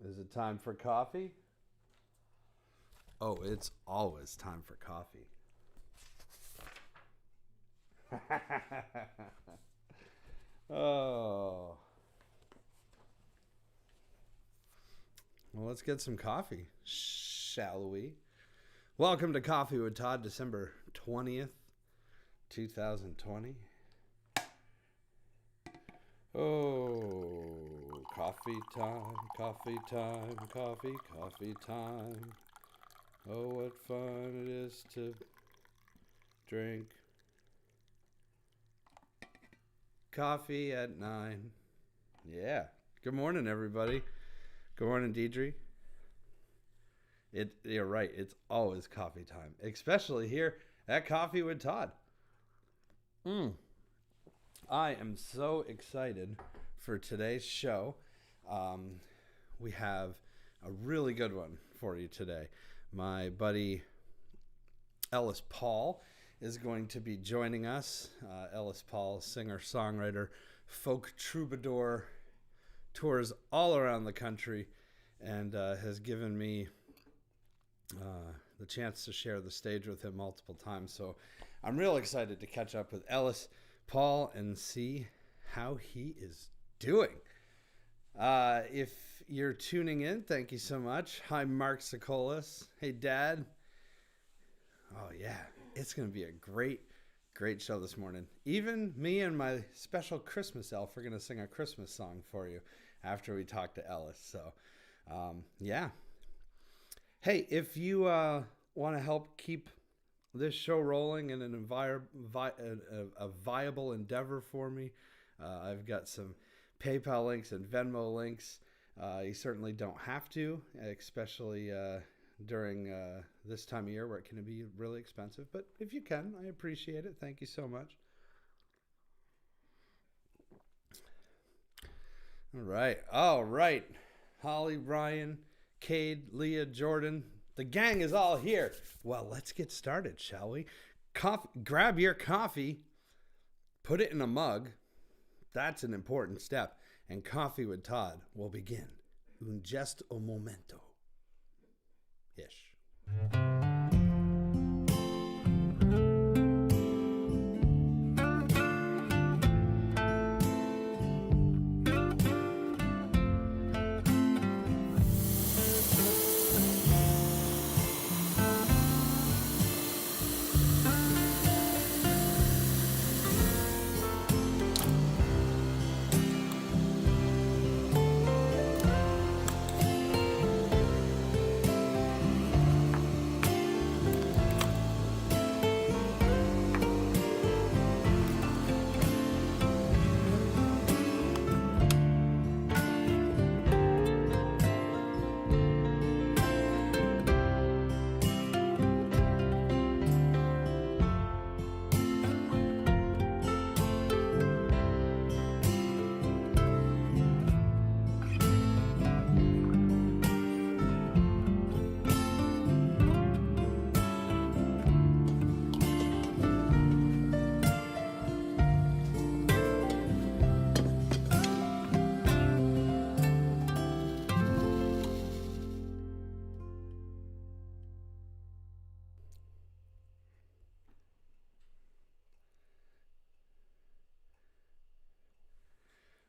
Is it time for coffee? Oh, it's always time for coffee. Oh. Well, let's get some coffee, shall we? Welcome to Coffee with Todd, December 20th, 2020. Oh, coffee time, coffee time, coffee time. Oh, what fun it is to drink coffee at 9. Yeah. Good morning, everybody. Good morning, Deidre. You're right. It's always coffee time, especially here at Coffee with Todd. I am so excited for today's show. We have a really good one for you today. My buddy Ellis Paul is going to be joining us. Ellis Paul, singer, songwriter, folk troubadour, tours all around the country, and has given me the chance to share the stage with him multiple times. So I'm real excited to catch up with Ellis Paul and see how he is doing. If you're tuning in, thank you so much. Hi, Mark Sokolis. Hey, Dad. Oh, yeah. It's going to be a great show this morning. Even me and my special Christmas elf are going to sing a Christmas song for you after we talk to Ellis. So, yeah. Hey, if you want to help keep this show rolling in a viable endeavor for me, I've got some PayPal links and Venmo links. You certainly don't have to, especially during this time of year where it can be really expensive. But if you can, I appreciate it. Thank you so much. All right. Holly, Ryan, Cade, Leah, Jordan. The gang is all here. Well, let's get started, shall we? Grab your coffee, put it in a mug. That's an important step. And Coffee with Todd will begin. Un gesto momento. Ish.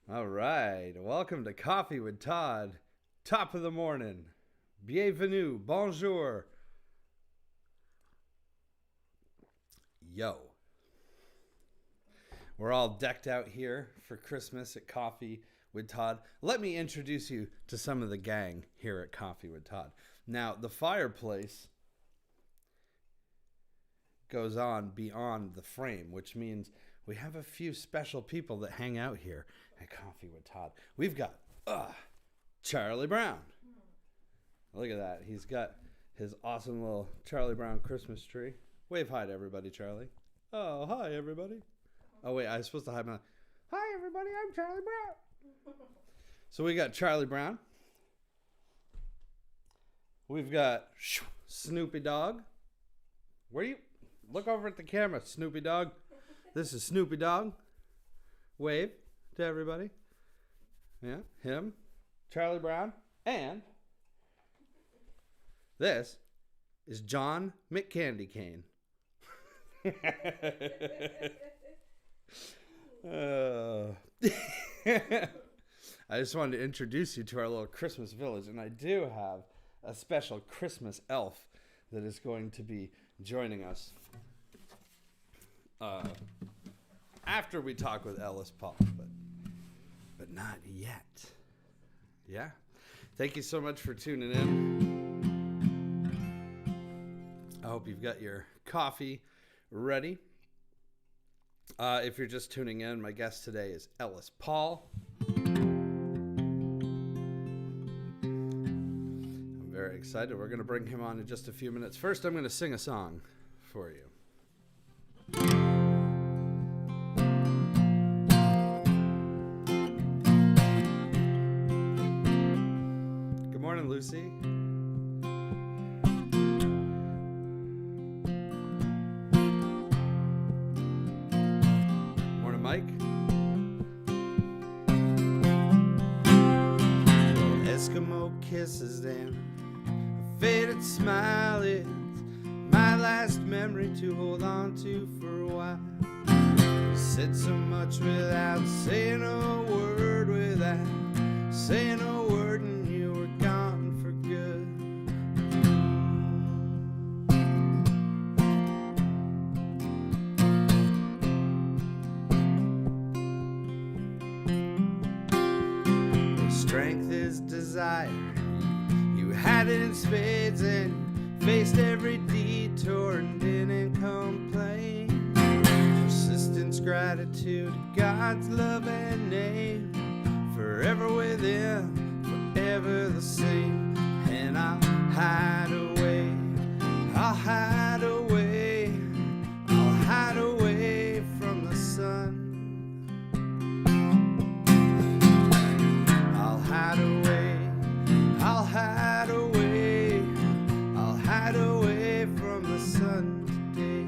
All right. Welcome to Coffee with Todd. Top of the morning. Bienvenue. Bonjour. Yo. We're all decked out here for Christmas at Coffee with Todd. Let me introduce you to some of the gang here at Coffee with Todd. Now, the fireplace goes on beyond the frame, which means we have a few special people that hang out here at Coffee with Todd. We've got Charlie Brown. Look at that. He's got his awesome little Charlie Brown Christmas tree. Wave hi to everybody, Charlie. Oh, hi, everybody. Oh, wait, I was supposed to hide my... Hi, everybody, I'm Charlie Brown. So we got Charlie Brown. We've got Snoopy Dog. Where you... Look over at the camera, Snoopy Dog. This is Snoopy Dog. Wave to everybody. Yeah, him, Charlie Brown, And this is John McCandy Cane. I just wanted to introduce you to our little Christmas village, and I do have a special Christmas elf that is going to be joining us after we talk with Ellis Paul, but not yet. Yeah. Thank you so much for tuning in. I hope you've got your coffee ready. If you're just tuning in, my guest today is Ellis Paul. I'm very excited. We're going to bring him on in just a few minutes. First, I'm going to sing a song for you. Good morning, Lucy. Morning, Mike. Well, Eskimo kisses and a faded smile is my last memory to hold on to for a while. You said so much without saying a word, without saying a word, and you were gone for good. Strength is desire. You had it in spades and faced every detour and didn't complain. Persistence, gratitude, God's love and name, forever within, forever the same. And I'll hide away, I'll hide away, I'll hide away from the sun. I'll hide away, I'll hide away, I'll hide away from the sun today.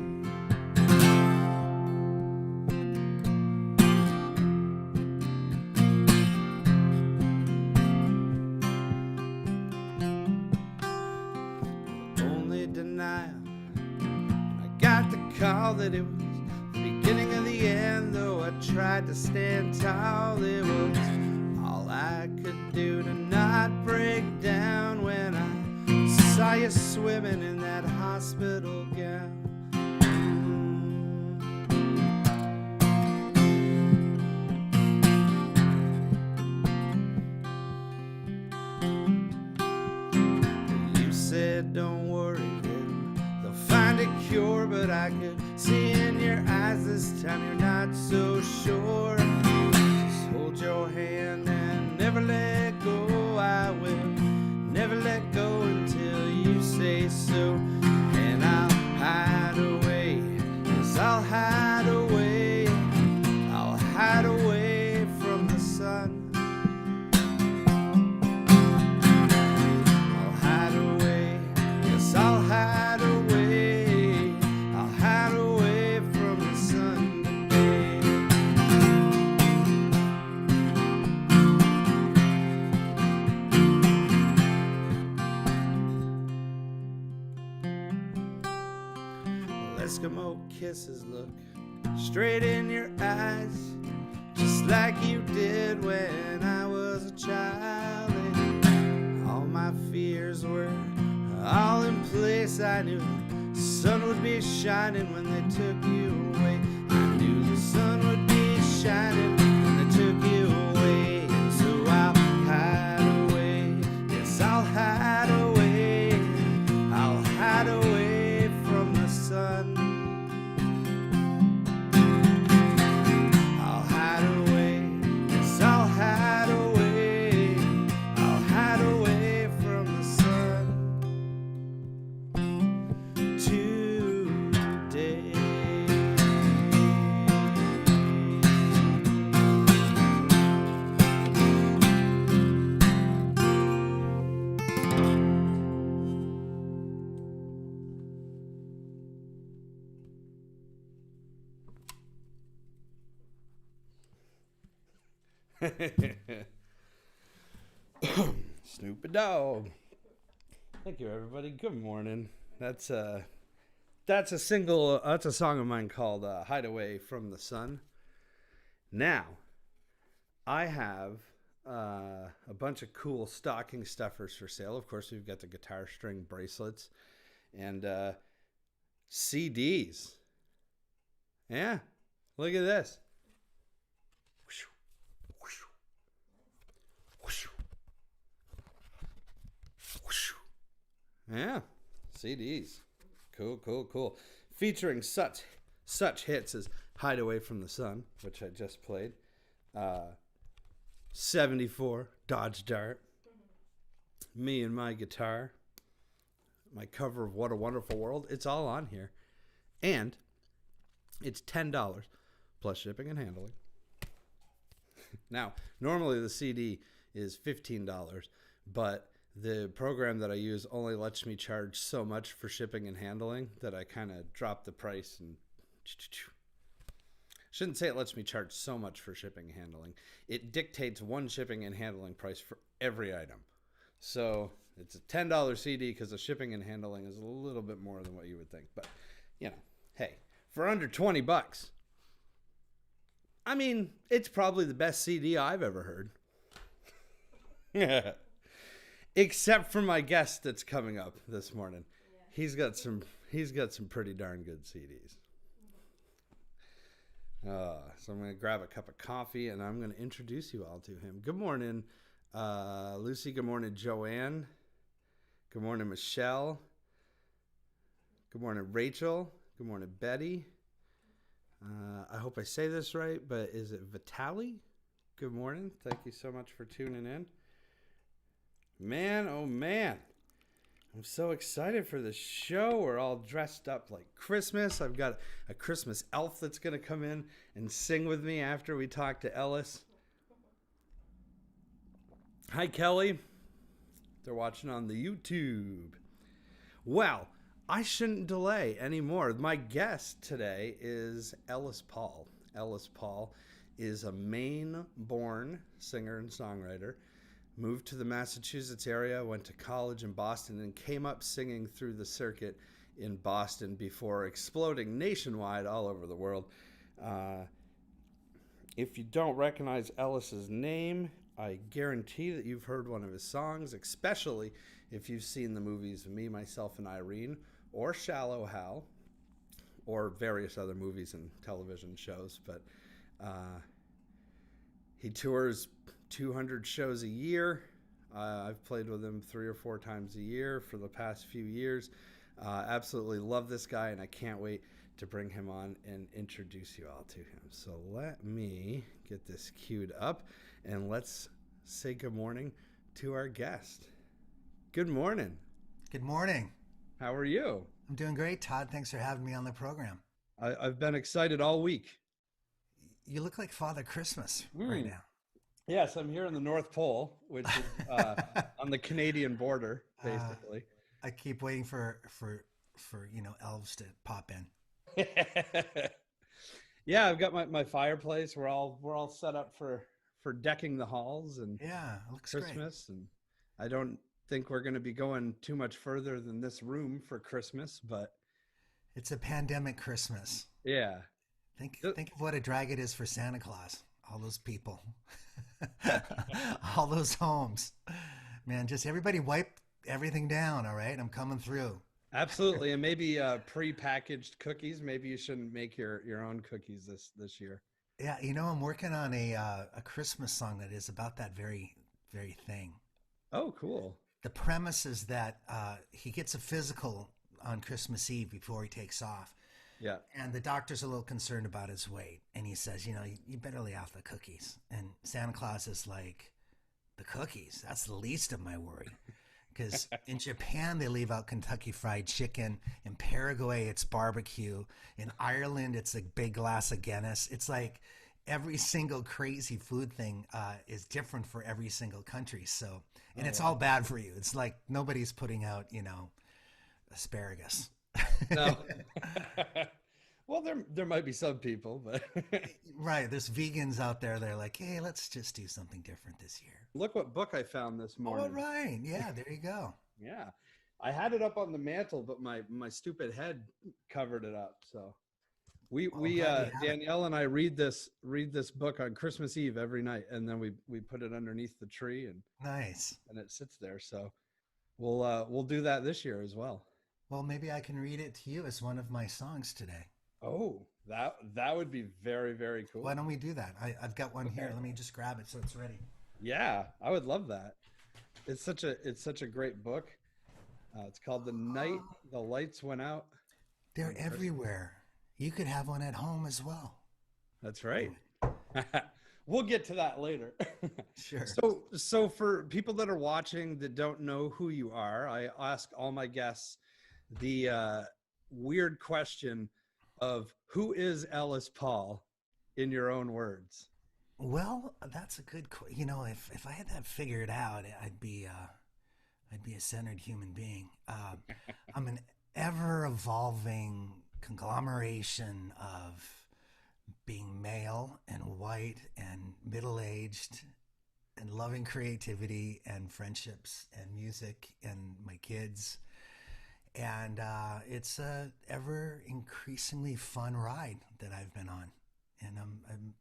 Only denial, I got the call that it was the beginning of the end. Though I tried to stand tall, it was all I could do to not break down when I saw you swimming in that hospital gown. You said don't worry, they'll find a cure, but I could see in your eyes this time you're not so sure. Just hold your hand and never let go. I will never let go until you say so. And I'll hide away, yes, I'll hide away, I'll hide away from the sun. I'll hide away, yes, I'll hide away, I'll hide away from the sun today. Eskimo kisses look straight in your eyes, just like you did when I was a child. And all my fears were all in place. I knew the sun would be shining when they took you away. I knew the sun would be shining when they took you away. And so I'll hide away, yes, I'll hide away, I'll hide away from the sun. I'll hide away, yes, I'll hide away, I'll hide away from the sun today. Snoop Dogg. Thank you, everybody. Good morning. That's a single. That's a song of mine called "Hideaway from the Sun." Now, I have a bunch of cool stocking stuffers for sale. Of course, we've got the guitar string bracelets and CDs. Yeah, look at this. Yeah, CDs. Cool. Featuring such hits as Hideaway from the Sun, which I just played. 74, Dodge Dart. Me and my guitar. My cover of What a Wonderful World. It's all on here. And it's $10 plus shipping and handling. Now, normally the CD is $15, but the program that I use only lets me charge so much for shipping and handling that I kind of dropped the price and shouldn't say it lets me charge so much for shipping and handling. It dictates one shipping and handling price for every item. So it's a $10 CD because the shipping and handling is a little bit more than what you would think. But, hey, for under $20, I mean, it's probably the best CD I've ever heard. Yeah. Except for my guest that's coming up this morning. Yeah. He's got some pretty darn good CDs. So I'm going to grab a cup of coffee and I'm going to introduce you all to him. Good morning, Lucy. Good morning, Joanne. Good morning, Michelle. Good morning, Rachel. Good morning, Betty. I hope I say this right, but is it Vitali? Good morning. Thank you so much for tuning in. Man, oh man, I'm so excited for the show. We're all dressed up like Christmas. I've got a Christmas elf that's going to come in and sing with me after we talk to Ellis. Hi, Kelly. They're watching on the YouTube. Well, I shouldn't delay anymore. My guest today is Ellis Paul. Ellis Paul is a Maine-born singer and songwriter. Moved to the Massachusetts area, went to college in Boston, and came up singing through the circuit in Boston before exploding nationwide all over the world. If you don't recognize Ellis's name, I guarantee that you've heard one of his songs, especially if you've seen the movies Me, Myself, and Irene, or Shallow Hal, or various other movies and television shows. But he tours 200 shows a year. I've played with him 3 or 4 times a year for the past few years. Absolutely love this guy, and I can't wait to bring him on and introduce you all to him. So let me get this queued up, and let's say good morning to our guest. Good morning. Good morning. How are you? I'm doing great, Todd. Thanks for having me on the program. I've been excited all week. You look like Father Christmas right now. Yes, I'm here in the North Pole, which is on the Canadian border, basically. I keep waiting for elves to pop in. Yeah, I've got my fireplace. We're all set up for decking the halls and yeah, it looks Christmas. great. And I don't think we're going to be going too much further than this room for Christmas, but it's a pandemic Christmas. Yeah. Think of what a drag it is for Santa Claus. All those people, all those homes, man, just everybody wipe everything down. All right. I'm coming through. Absolutely. And maybe pre-packaged cookies. Maybe you shouldn't make your own cookies this year. Yeah. I'm working on a Christmas song that is about that very, very thing. Oh, cool. The premise is that he gets a physical on Christmas Eve before he takes off. Yeah. And the doctor's a little concerned about his weight. And he says, you better lay off the cookies. And Santa Claus is like, the cookies? That's the least of my worry. Because in Japan, they leave out Kentucky Fried Chicken. In Paraguay, it's barbecue. In Ireland, it's a big glass of Guinness. It's like every single crazy food thing is different for every single country. So, and it's all bad for you. It's like nobody's putting out, asparagus. No. Well, there might be some people, but Right. There's vegans out there. They're like, hey, let's just do something different this year. look what book I found this All morning. right. Yeah, there you go. Yeah. I had it up on the mantle, but my stupid head covered it up. So Well, I'm glad you have it. Danielle and I read this book on Christmas Eve every night, and then we put it underneath the tree, Nice. and it sits there. So we'll do that this year as well. Well, maybe I can read it to you as one of my songs today. Oh, that would be very, very Why cool. don't we do that? I've got one here. Okay. Let me just grab it so it's ready. Yeah, I would love that. It's such a great book. It's called The Night the Lights Went Out They're on Christmas. everywhere. You could have one at home as well. That's right. Anyway, We'll get to that later. sure. So for people that are watching that don't know who you are, I ask all my guests the weird question of who is Ellis Paul in your own words? Well, that's a good. You know, if I had that figured out, I'd be a centered human being. I'm an ever evolving conglomeration of being male and white and middle aged and loving creativity and friendships and music and my kids. And it's a ever increasingly fun ride that I've been on. And I'm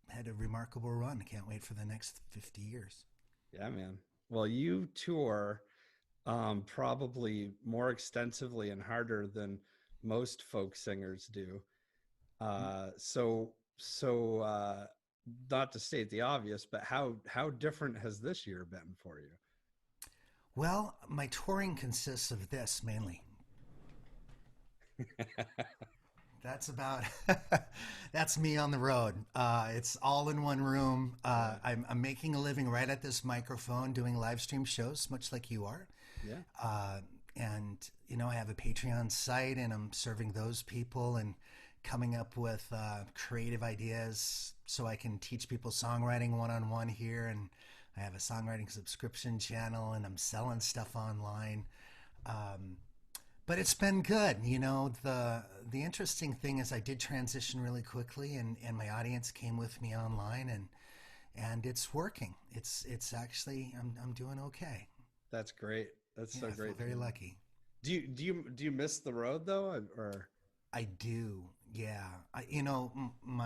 had a remarkable run. I can't wait for the next 50 years. Yeah, man. Well, you tour probably more extensively and harder than most folk singers do. So not to state the obvious, but how different has this year been for you? Well, my touring consists of this mainly. That's about that's me on the road. It's all in one room. Yeah, I'm making a living right at this microphone, doing live stream shows, much like you are. yeah, Uh, and you know, I have a Patreon site, and I'm serving those people and coming up with creative ideas so I can teach people songwriting one on one here. And I have a songwriting subscription channel, and I'm selling stuff online. Um, but it's been good. You know, the interesting thing is I did transition really quickly, and my audience came with me online, and it's working. It's actually I'm doing okay. that's great. That's Yeah, so I feel great to very hear. lucky. Do you miss the road though, or I do. Yeah. You know,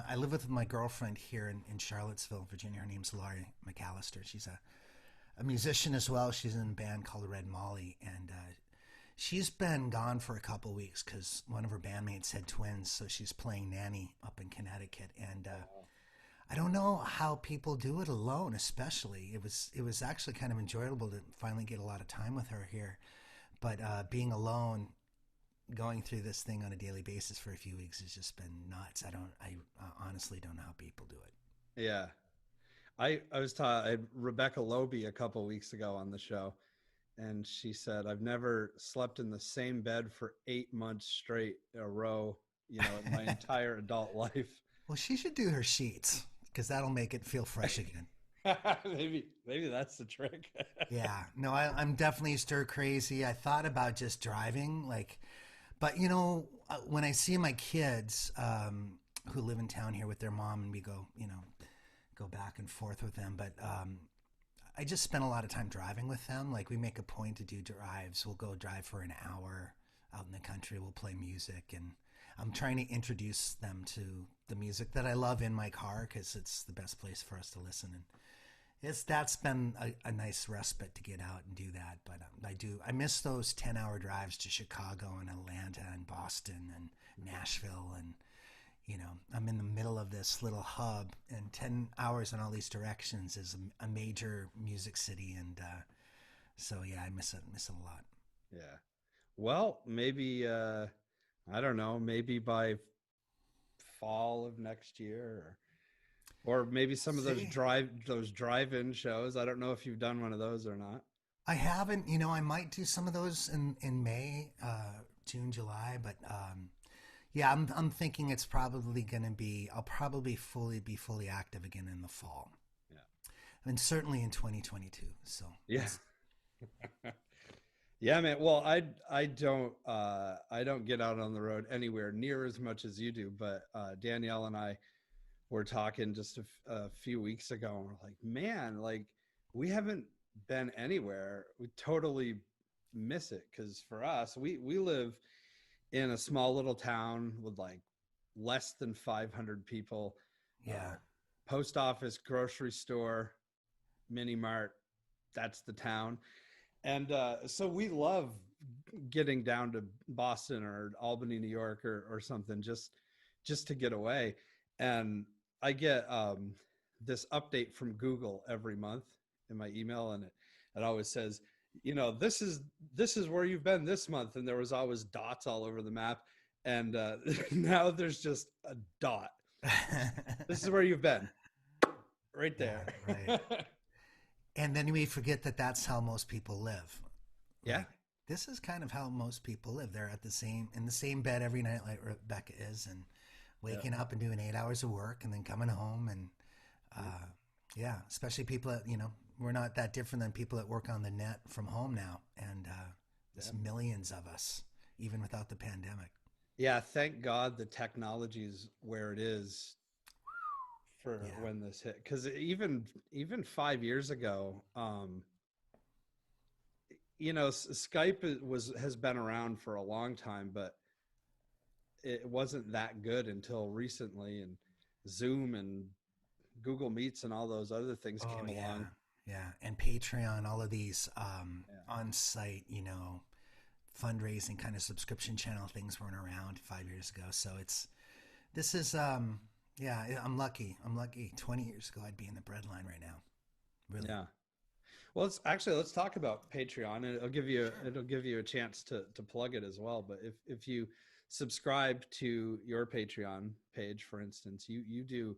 I live with my girlfriend here in Charlottesville, Virginia. Her name's Laurie McAllister. She's a musician as well. She's in a band called Red Molly, and she's been gone for a couple weeks because one of her bandmates had twins, so she's playing nanny up in Connecticut. And I don't know how people do it alone, especially. It was actually kind of enjoyable to finally get a lot of time with her here, but being alone, going through this thing on a daily basis for a few weeks has just been nuts. I honestly don't know how people do it. yeah? I was taught I had Rebecca Loby a couple weeks ago on the show, and she said I've never slept in the same bed for 8 months straight in a row, in my entire adult life. Well, she should do her sheets because that'll make it feel fresh again. Maybe that's the trick. Yeah, no, I'm definitely stir crazy. I thought about just driving, like, but you know, when I see my kids who live in town here with their mom, and we go, go back and forth with them, but I just spend a lot of time driving with them. Like we make a point to do drives. We'll go drive for an hour out in the country. We'll play music, and I'm trying to introduce them to the music that I love in my car because it's the best place for us to listen. And that's been a nice respite to get out and do that. But I miss those 10-hour drives to Chicago and Atlanta and Boston and Nashville, and I'm in the middle of this little hub, and 10 hours in all these directions is a major music city. And so, yeah, I miss it a lot. Yeah. Well, maybe I don't know, maybe by fall of next year, or maybe some of See, those drive-in shows. I don't know if you've done one of those or not. I haven't, I might do some of those in May, June, July, but yeah, I'm thinking it's probably going to be, I'll probably be fully active again in the fall, Yeah. and certainly in 2022. So Yeah. Yeah, man. Well, I don't get out on the road anywhere near as much as you do, but Danielle and I were talking just a few weeks ago, and we're like, man, like we haven't been anywhere. We totally miss it because for us, we live in a small little town with like less than 500 people, Yeah. post office, grocery store, mini mart. That's the town. And so we love getting down to Boston or Albany, New York, or something, just to get away. And I get this update from Google every month in my email, and it always says, this is where you've been this month, and there was always dots all over the map, and now there's just a dot. This is where you've been, right Yeah, there. right. And then we forget that that's how most people live. Yeah, Like this is kind of how most people live. They're at the same in the same bed every night, like Rebecca is, and yeah. waking up and doing 8 hours of work, and then coming home, and uh, yeah, especially people that we're not that different than people that work on the net from home now, and Yeah. there's millions of us, even without the pandemic. Yeah, thank God the technology is where it is for Yeah. when this hit. Because even 5 years ago, Skype was has been around for a long time, but it wasn't that good until recently, and Zoom and Google Meets and all those other things Oh came yeah, along. yeah, and Patreon, all of these Yeah, on-site, fundraising kind of subscription channel things weren't around 5 years ago. So this is yeah, I'm lucky. I'm lucky. 20 years ago, I'd be in the bread line right now. Really. yeah. Well, let's talk about Patreon, and Sure. it'll give you a chance to plug it as well. But if you subscribe to your Patreon page, for instance, you do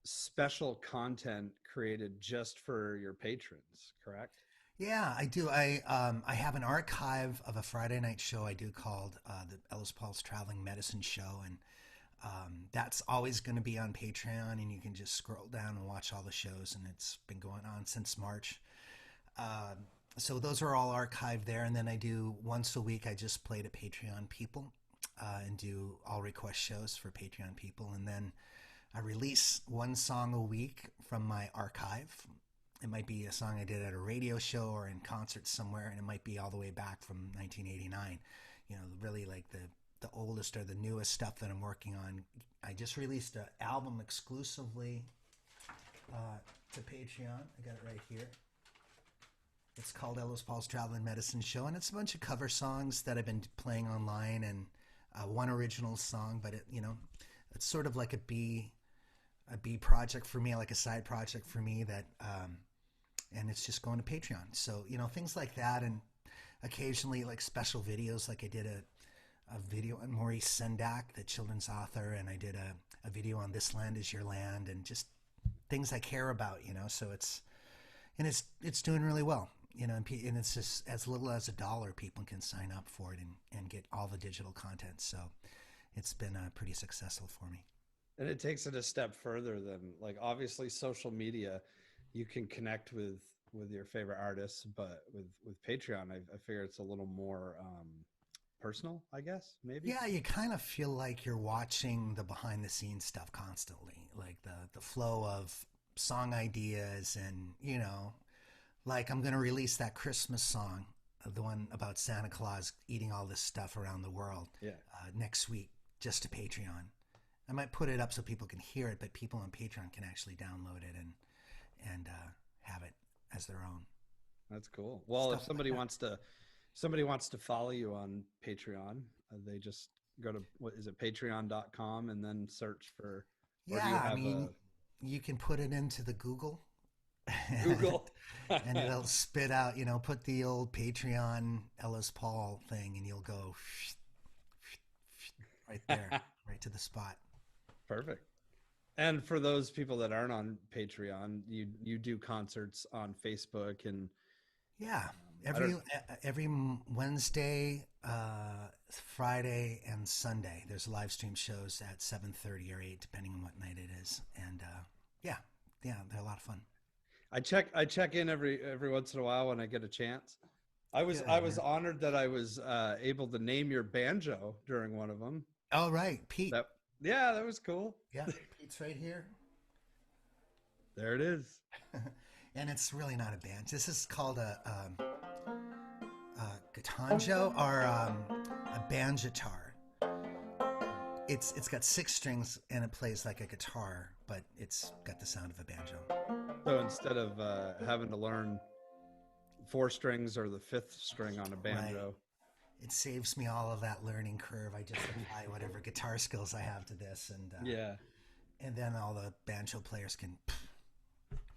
special content created just for your patrons, correct? Yeah, I do. I have an archive of a Friday night show I do called the Ellis Paul's Traveling Medicine Show, and that's always going to be on Patreon, and you can just scroll down and watch all the shows, and it's been going on since March. Uh, so those are all archived there, and then I do once a week. I just play to Patreon people and do all request shows for Patreon people, and then I release one song a week from my archive. It might be a song I did at a radio show or in concert somewhere, and it might be all the way back from 1989. Really like the oldest or the newest stuff that I'm working on. I just released an album exclusively to Patreon. I got it right here. It's called Ellis Paul's Traveling Medicine Show, and it's a bunch of cover songs that I've been playing online, and one original song. But it's sort of like a B project for me, like a side project for me that, and it's just going to Patreon. So things like that, and occasionally like special videos, like I did a video on Maurice Sendak, the children's author, and I did a video on This Land Is Your Land, and just things I care about. So it's doing really well. And it's just as little as $1, people can sign up for it and get all the digital content. So it's been pretty successful for me. And it takes it a step further than, like, obviously social media. You can connect with your favorite artists, but with Patreon, I figure it's a little more personal, I guess, maybe. Yeah, you kind of feel like you're watching the behind the scenes stuff constantly, like the flow of song ideas, and like I'm going to release that Christmas song, the one about Santa Claus eating all this stuff around the world, Yeah. next week, just to Patreon. I might put it up so people can hear it, but people on Patreon can actually download it and have it as their own. That's cool. Well, if Stuff like that. somebody wants to follow you on Patreon, they just go to, what is it, patreon.com, and then search for, or do you Yeah, I have a mean, you can put it into the Google Google? and it'll spit out, put the old Patreon Ellis Paul thing and you'll go right there, right to the spot. Perfect. And for those people that aren't on Patreon, you do concerts on Facebook, and Yeah, I don't. every Wednesday, Friday, and Sunday, there's live stream shows at 7:30 or 8, depending on what night it is. And yeah, yeah, they're a lot of fun. I check in every once in a while when I get a chance. Good, I was man. honored that I was able to name your banjo during one of them. Oh, right, Pete. That yeah, that was cool. Yeah, Pete's right here. There it is. And it's really not a band. This is called a gatanjo or a banjitar. It's got six strings and it plays like a guitar, but it's got the sound of a banjo. So instead of having to learn four strings or the fifth string on a Right. banjo, It saves me all of that learning curve. I just apply whatever guitar skills I have to this, yeah, and then all the banjo players can.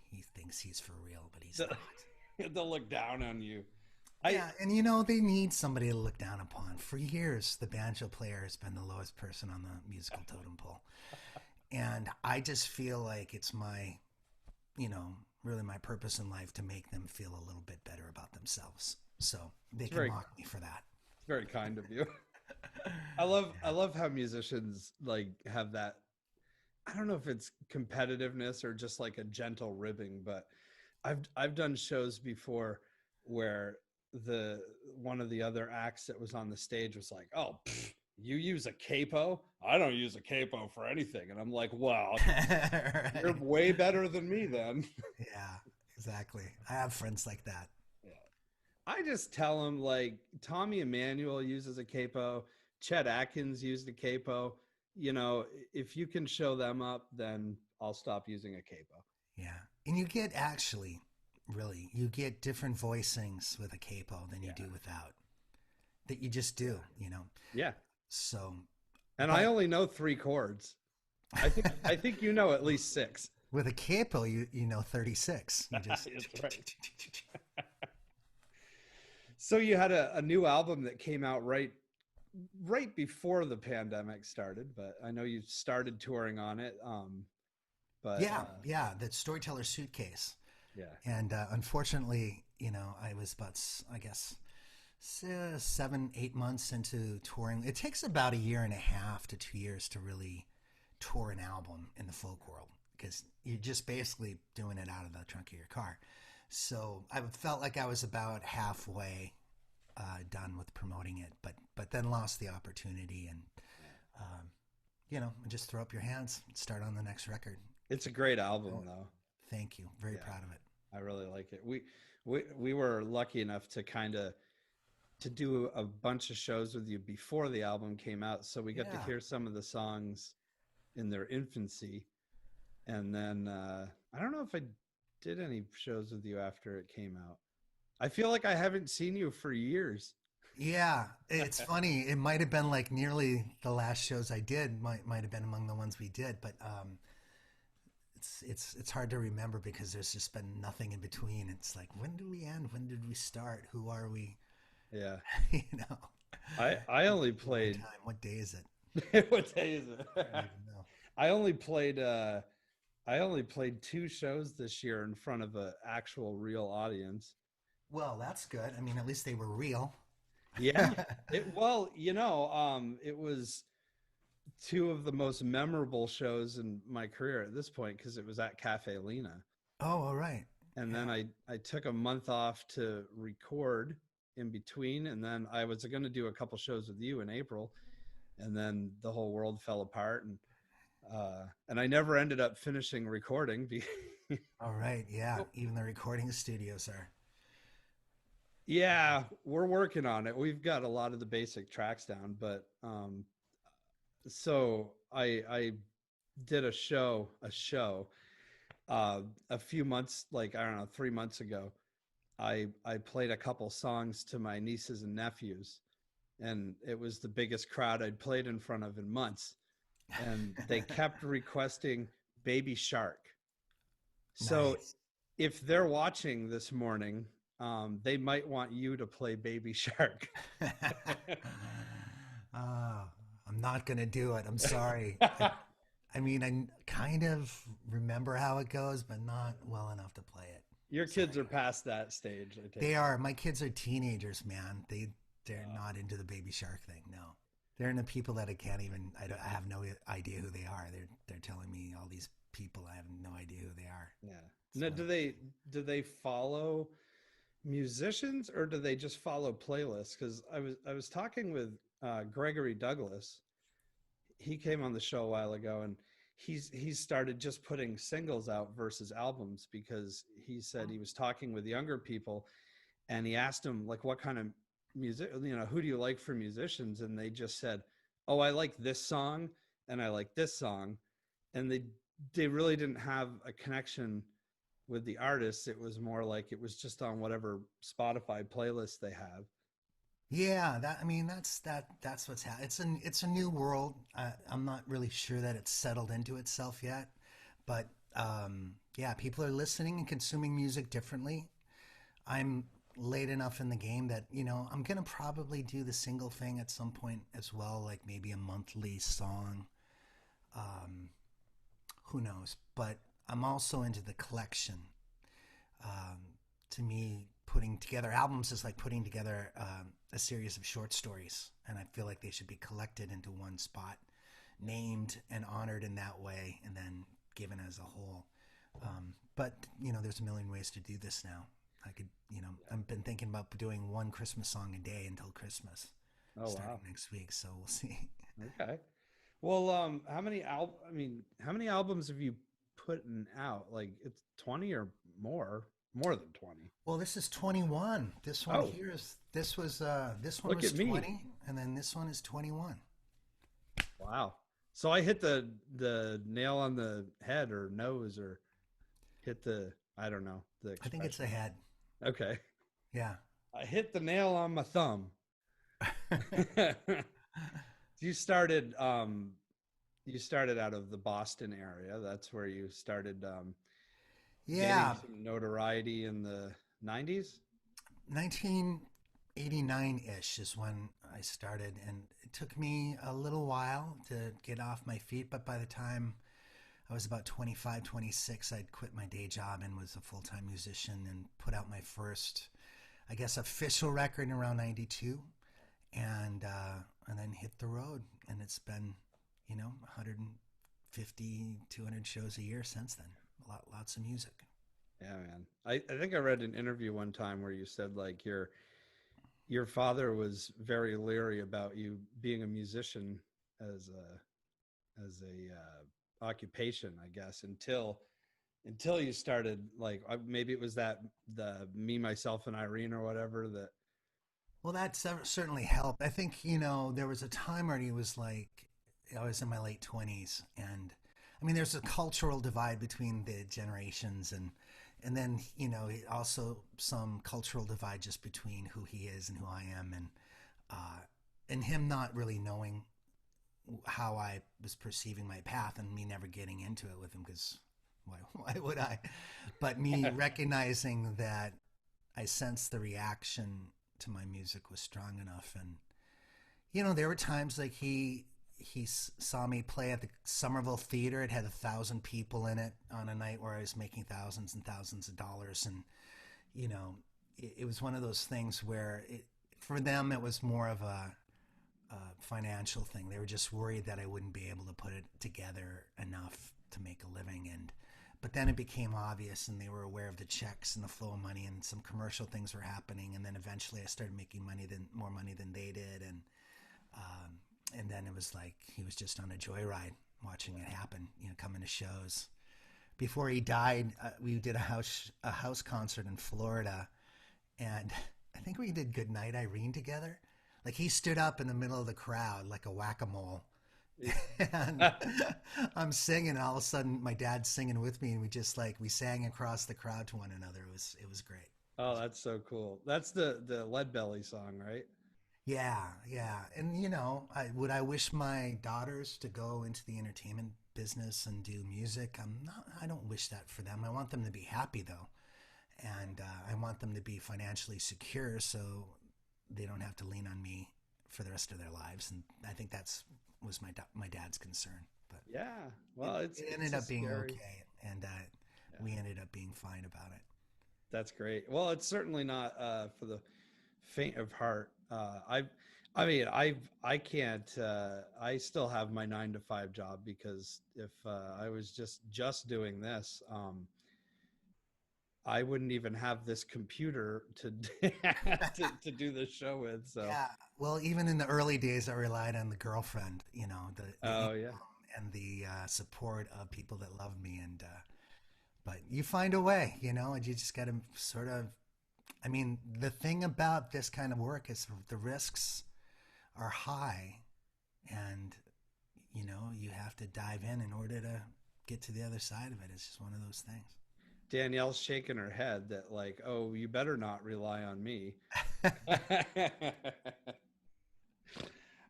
He thinks he's for real, but he's not. they'll look down on you. I Yeah, and they need somebody to look down upon. For years, the banjo player has been the lowest person on the musical totem pole. And I just feel like it's my, really my purpose in life to make them feel a little bit better about themselves. So they it's can very mock me for that. it's very kind of you. I love how musicians like have that. I don't know if it's competitiveness or just like a gentle ribbing, but I've done shows before where the one of the other acts that was on the stage was like, "Oh, pfft, you use a capo? I don't use a capo for anything." And I'm like, "Wow, you're Right. way better than me then." Yeah, exactly. I have friends like that. Yeah. I just tell them like Tommy Emmanuel uses a capo, Chet Atkins used a capo. You know, if you can show them up, then I'll stop using a capo. Yeah. And you get actually, really, you get different voicings with a capo than you Yeah. do without. That you just do. Yeah. So, And I but only know three chords. I think you know at least six. with a capo, you know 36. You just. That's right. So you had a new album that came out right before the pandemic started, but I know you started touring on it. But Yeah, yeah, the Storyteller Suitcase. yeah, And unfortunately, I was about, I guess, 7, 8 months into touring. It takes about a year and a half to 2 years to really tour an album in the folk world because you're just basically doing it out of the trunk of your car. So I felt like I was about halfway done with promoting it, but then lost the opportunity and um, just throw up your hands, and start on the next record. it's a great album Oh, though. thank you, very Yeah, proud of it. I really like it. We were lucky enough to kind of to do a bunch of shows with you before the album came out, so we got to Yeah, hear some of the songs in their infancy. And then I don't know if I did any shows with you after it came out. I feel like I haven't seen you for years. yeah. It's funny. It might have been like nearly the last shows I did. Might have been among the ones we did, but it's hard to remember because there's just been nothing in between. It's like when did we end? When did we start? Who are we? Yeah, you know. I only What played. time? What day is it? What day is I it? don't even know. I only played. I only played two shows this year in front of an actual real audience. Well, that's good. I mean, at least they were real. Yeah. It well, it was two of the most memorable shows in my career at this point because it was at Cafe Lena. Oh, all right. And then Yeah. I took a month off to record in between, and then I was going to do a couple shows with you in April, and then the whole world fell apart, and I never ended up finishing recording. All right. Yeah. Even the recording studios are. Yeah, we're working on it. We've got a lot of the basic tracks down, but so I did a few months, like I don't know, 3 months ago. I played a couple songs to my nieces and nephews, and it was the biggest crowd I'd played in front of in months. And they kept requesting Baby Shark. So Nice. if they're watching this morning, they might want you to play Baby Shark. Oh, I'm not gonna do it. I'm sorry. I mean, I kind of remember how it goes, but not well enough to play it. Your kids are Sorry. past that stage, I take They it. are. My kids are teenagers, man. They're not into the baby shark thing. No, they're into people that I can't even. I have no idea who they are. They're telling me all these people. I have no idea who they are. Yeah. So Now, do they follow musicians, or do they just follow playlists? Because I was talking with Gregory Douglas. He came on the show a while ago, and he's started just putting singles out versus albums because he said he was talking with younger people, and he asked them like what kind of music, who do you like for musicians, and they just said, oh, I like this song and I like this song, and they really didn't have a connection with the artists. It was more like it was just on whatever Spotify playlist they have. Yeah, that I mean that's what's happening. It's a new world. I'm not really sure that it's settled into itself yet, but yeah, people are listening and consuming music differently. I'm late enough in the game that I'm gonna probably do the single thing at some point as well, like maybe a monthly song. Um, who knows? But I'm also into the collection. Um, to me, putting together albums is like putting together a series of short stories, and I feel like they should be collected into one spot, named and honored in that way, and then given as a whole. But there's a million ways to do this now. I could, I've been thinking about doing one Christmas song a day until Christmas, Oh starting wow. next week. So we'll see. Okay. Well, how many albums have you put out? Like it's 20 or more than 20. Well, this is 21. This one Oh, here is this one look was at me. 20, and then this one is 21. Wow. So I hit the nail on the head or nose, or hit the, I don't know, the I think it's expression. ahead. Okay. Yeah. I hit the nail on my thumb. You started you started out of the Boston area. That's where you started getting Yeah, some notoriety in the 90s. 1989-ish is when I started, and it took me a little while to get off my feet, but by the time I was about 25, 26, I'd quit my day job and was a full-time musician and put out my first, I guess, official record in around 92, and then hit the road, and it's been 150, 200 shows a year since then. Lots of music. Yeah, man. I think I read an interview one time where you said like your father was very leery about you being a musician as a occupation, I guess, until you started like maybe it was that the me myself and Irene or whatever that. Well, that certainly helped. I think, there was a time where he was like, I was in my late 20s, and I mean, there's a cultural divide between the generations, and then, also some cultural divide just between who he is and who I am, and him not really knowing how I was perceiving my path, and me never getting into it with him because why would I? But me recognizing that I sensed the reaction to my music was strong enough, and there were times like he saw me play at the Somerville Theater. It had 1,000 people in it on a night where I was making thousands and thousands of dollars, and it was one of those things where for them it was more of a financial thing. They were just worried that I wouldn't be able to put it together enough to make a living, and but then it became obvious, and they were aware of the checks and the flow of money, and some commercial things were happening, and then eventually I started making more money than they did, um, and then it was like he was just on a joyride watching it happen, coming to shows. Before he died, we did a house concert in Florida, and I think we did "Goodnight Irene" together. Like he stood up in the middle of the crowd like a whack-a-mole, and I'm singing, and all of a sudden my dad's singing with me, and we sang across the crowd to one another. It was great. Oh, that's so cool. That's the Lead Belly song, right? Yeah, yeah. And I wish my daughters to go into the entertainment business and do music. I don't wish that for them. I want them to be happy though. And I want them to be financially secure so they don't have to lean on me for the rest of their lives. And I think was my dad's concern. But Yeah. it, Well, it it's ended a up being scary. okay. And Yeah, we ended up being fine about it. that's great. Well, it's certainly not for the faint of heart. I mean, I can't. I still have my 9 to 5 job because if I was just doing this, I wouldn't even have this computer to to do the show with. So, Yeah. Well, even in the early days, I relied on the girlfriend, the oh yeah, income and the support of people that love me. And but you find a way, and you just got to sort of. I mean, the thing about this kind of work is the risks are high, and you have to dive in order to get to the other side of it. It's just one of those things. Danielle's shaking her head that like, oh, you better not rely on me.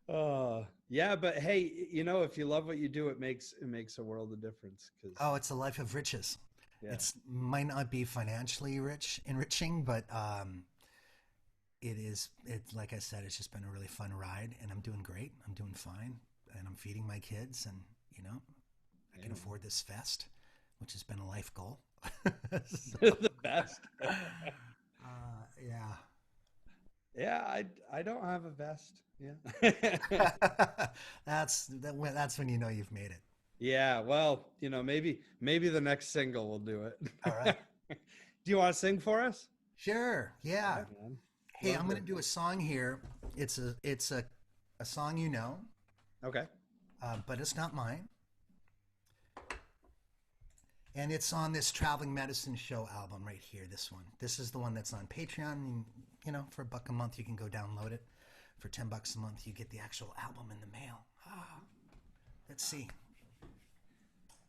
Oh, yeah, but hey, if you love what you do, it makes a world of difference. Because Oh, it's a life of riches. yeah, It's might not be financially enriching, but it is. It like I said, it's just been a really fun ride, and I'm doing great. I'm doing fine, and I'm feeding my kids, and I can yeah. afford this vest, which has been a life goal. So, The best. yeah. Yeah, I don't have a vest. Yeah. That's when you know you've made it. Yeah, well, maybe the next single will do it. All right. Do you want to sing for us? Sure. Yeah. Yeah, man. Hey, Love I'm to. gonna do a song here. It's a song Okay. but it's not mine, and it's on this Traveling Medicine Show album right here. This one. This is the one that's on Patreon. And, for $1 a month, you can go download it. For $10 a month, you get the actual album in the mail. Let's see.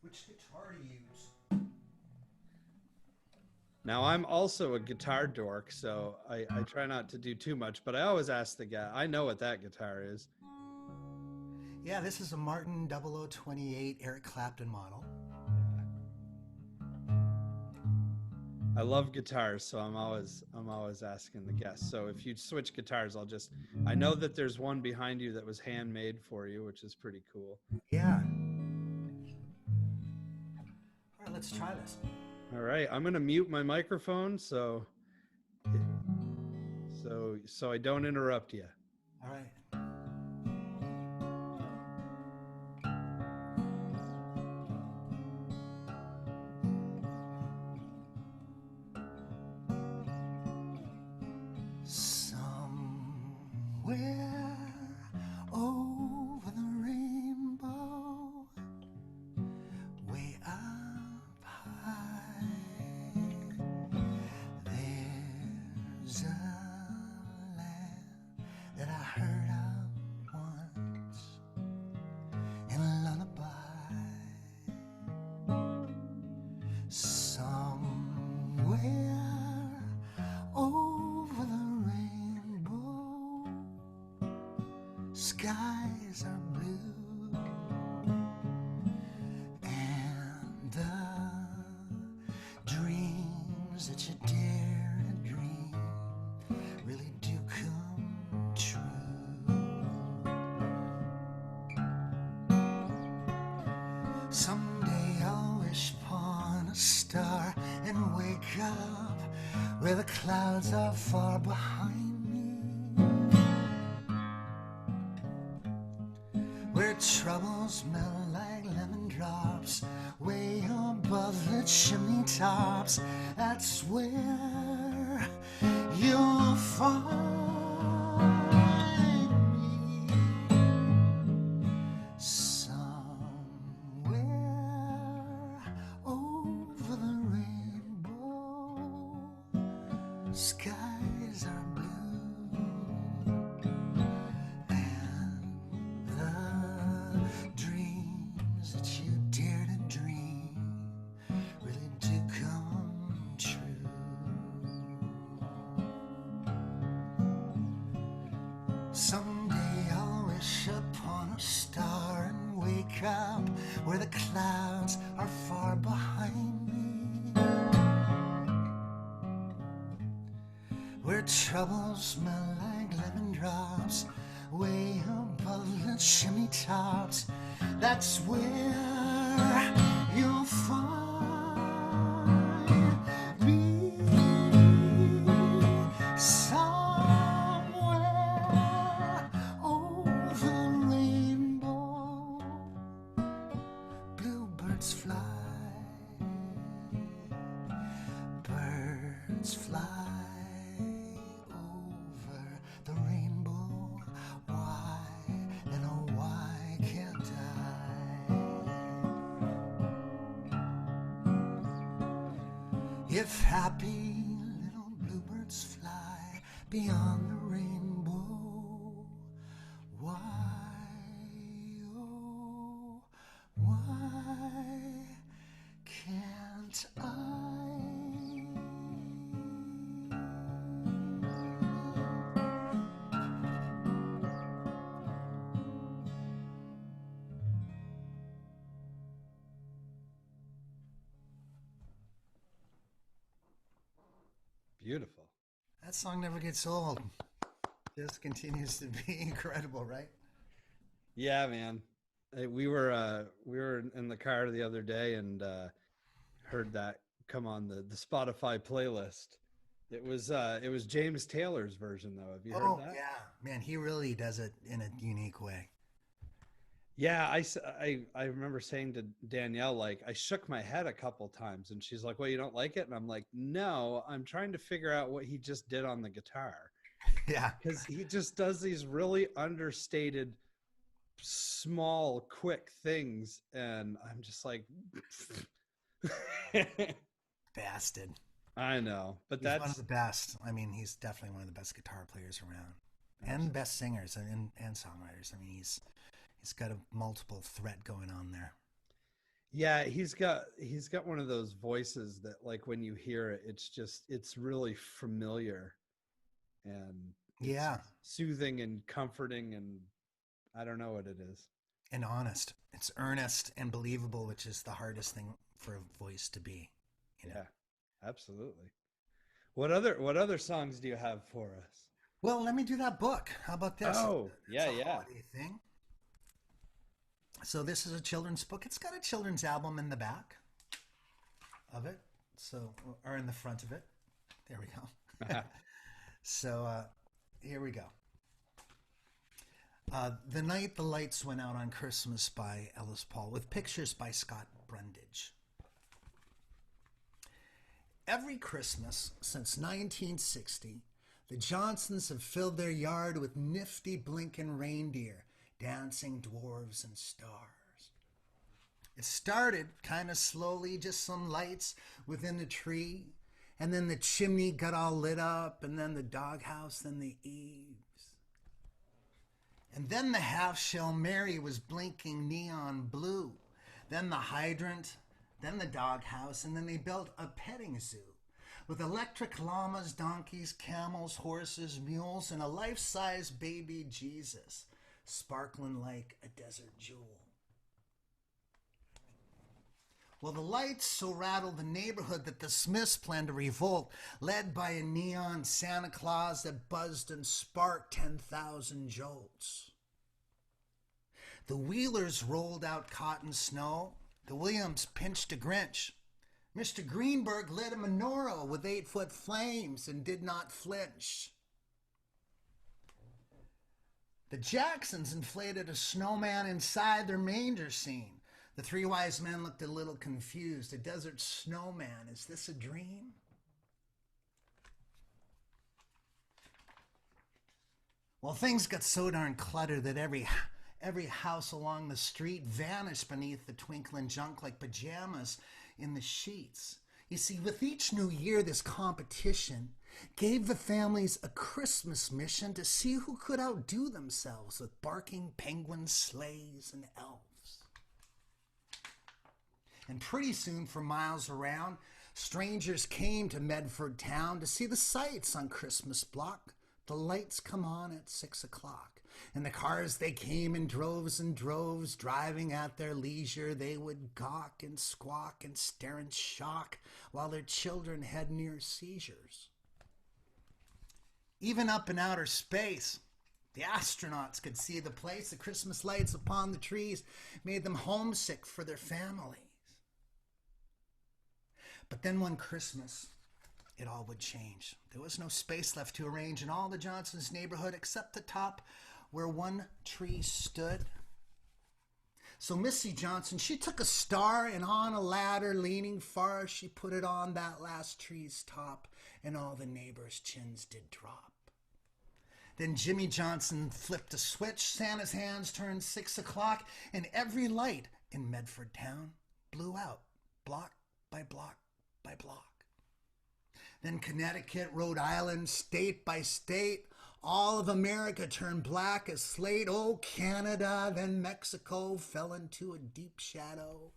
Which guitar to use? Now I'm also a guitar dork, so I try not to do too much, but I always ask the guy. I know what that guitar is. Yeah, this is a Martin 0028 Eric Clapton model. I love guitars, so I'm always asking the guests. So if you switch guitars, I know that there's one behind you that was handmade for you, which is pretty cool. Yeah. All right, let's try this. All right, I'm gonna mute my microphone so I don't interrupt you. All right. Somewhere over the rainbow, way up high, there's a land that I heard of once in a lullaby. Somewhere over the rainbow, skies are blue, and the dreams that you dare to dream really do come true. Someday I'll wish upon a star and wake up where the clouds are far behind me, where troubles melt like lemon drops way above the chimney tops. That's where you'll find me. Somewhere over the rainbow, skies are blue, and the dreams that you dare to dream really do come true. Someday I'll wish upon a star and wake up where the clouds are far behind me, where troubles smell like lemon drops way above the chimney tops. That's where you'll find me. Somewhere over the rainbow, bluebirds fly, birds If happy little bluebirds fly beyond the rainbow, why, oh, why can't I? Beautiful. That song never gets old. Just continues to be incredible, right? Yeah, man. We were in the car the other day and heard that come on the Spotify playlist. It was James Taylor's version though. Have you heard Oh, that? yeah. Man, he really does it in a unique way. Yeah, I remember saying to Danielle, like, I shook my head a couple times and she's like, well, you don't like it? And I'm like, no, I'm trying to figure out what he just did on the guitar. Yeah. Because he just does these really understated, small, quick things. And I'm just like, Bastard. I know, but He's one of that's the best. I mean, he's definitely one of the best guitar players around. And best singers and songwriters. I mean, he's got a multiple threat going on there. yeah, he's got one of those voices that like when you hear it, it's really familiar and it's Yeah. soothing and comforting and I don't know what it is. And honest. It's earnest and believable, which is the hardest thing for a voice to be. You know? Yeah, absolutely. What other songs do you have for us? Well, let me do that book. How about this? Oh, It's yeah, a yeah. holiday thing. So this is a children's book. It's got a children's album in the back of it. So, or in the front of it. There we go. So here we go. The Night the Lights Went Out on Christmas by Ellis Paul with pictures by Scott Brundage. Every Christmas since 1960, the Johnsons have filled their yard with nifty blinking reindeer, dancing dwarves and stars. It started kind of slowly, just some lights within the tree, and then the chimney got all lit up, and then the doghouse, then the eaves. And then the half-shell Mary was blinking neon blue, then the hydrant, then the doghouse, and then they built a petting zoo with electric llamas, donkeys, camels, horses, mules, and a life-size baby Jesus, sparkling like a desert jewel. Well, the lights so rattled the neighborhood that the Smiths planned a revolt, led by a neon Santa Claus that buzzed and sparked 10,000 jolts. The Wheelers rolled out cotton snow. The Williams pinched a Grinch. Mr. Greenberg lit a menorah with 8-foot flames and did not flinch. The Jacksons inflated a snowman inside their manger scene. The three wise men looked a little confused. A desert snowman, is this a dream? Well, things got so darn cluttered that every house along the street vanished beneath the twinkling junk like pajamas in the sheets. You see, with each new year, this competition gave the families a Christmas mission to see who could outdo themselves with barking penguins, sleighs, and elves. And pretty soon, for miles around, strangers came to Medford town to see the sights on Christmas block. The lights come on at 6 o'clock. And the cars, they came in droves and droves, driving at their leisure. They would gawk and squawk and stare in shock while their children had near seizures. Even up in outer space, the astronauts could see the place. The Christmas lights upon the trees made them homesick for their families. But then one Christmas, it all would change. There was no space left to arrange in all the Johnsons' neighborhood except the top where one tree stood. So Missy Johnson, she took a star and on a ladder leaning far, she put it on that last tree's top, and all the neighbors' chins did drop. Then Jimmy Johnson flipped a switch, Santa's hands turned 6 o'clock, and every light in Medford town blew out, block by block by block. Then Connecticut, Rhode Island, state by state, all of America turned black as slate. Oh, Canada, then Mexico fell into a deep shadow.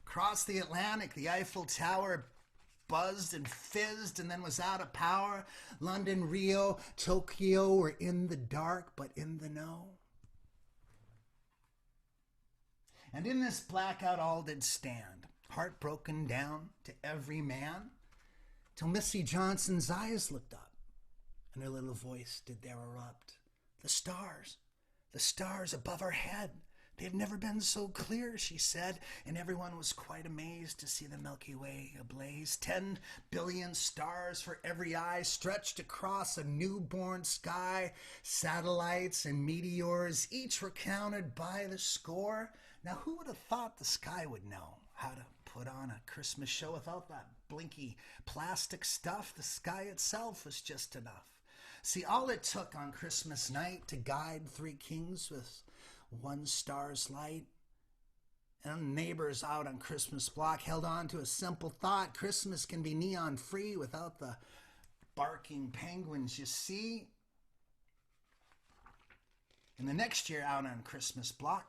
Across the Atlantic, the Eiffel Tower buzzed and fizzed and then was out of power. London, Rio, Tokyo were in the dark but in the know. And in this blackout all did stand, heart broken down to every man, till Missy Johnson's eyes looked up, and her little voice did there erupt. The stars above our head, they've never been so clear, she said, and everyone was quite amazed to see the Milky Way ablaze. 10 billion stars for every eye stretched across a newborn sky. Satellites and meteors, each were counted by the score. Now, who would have thought the sky would know how to put on a Christmas show without that blinky plastic stuff? The sky itself was just enough. See, all it took on Christmas night to guide 3 kings with 1 star's light. And neighbors out on Christmas block held on to a simple thought: Christmas can be neon free without the barking penguins, you see. And the next year out on Christmas block,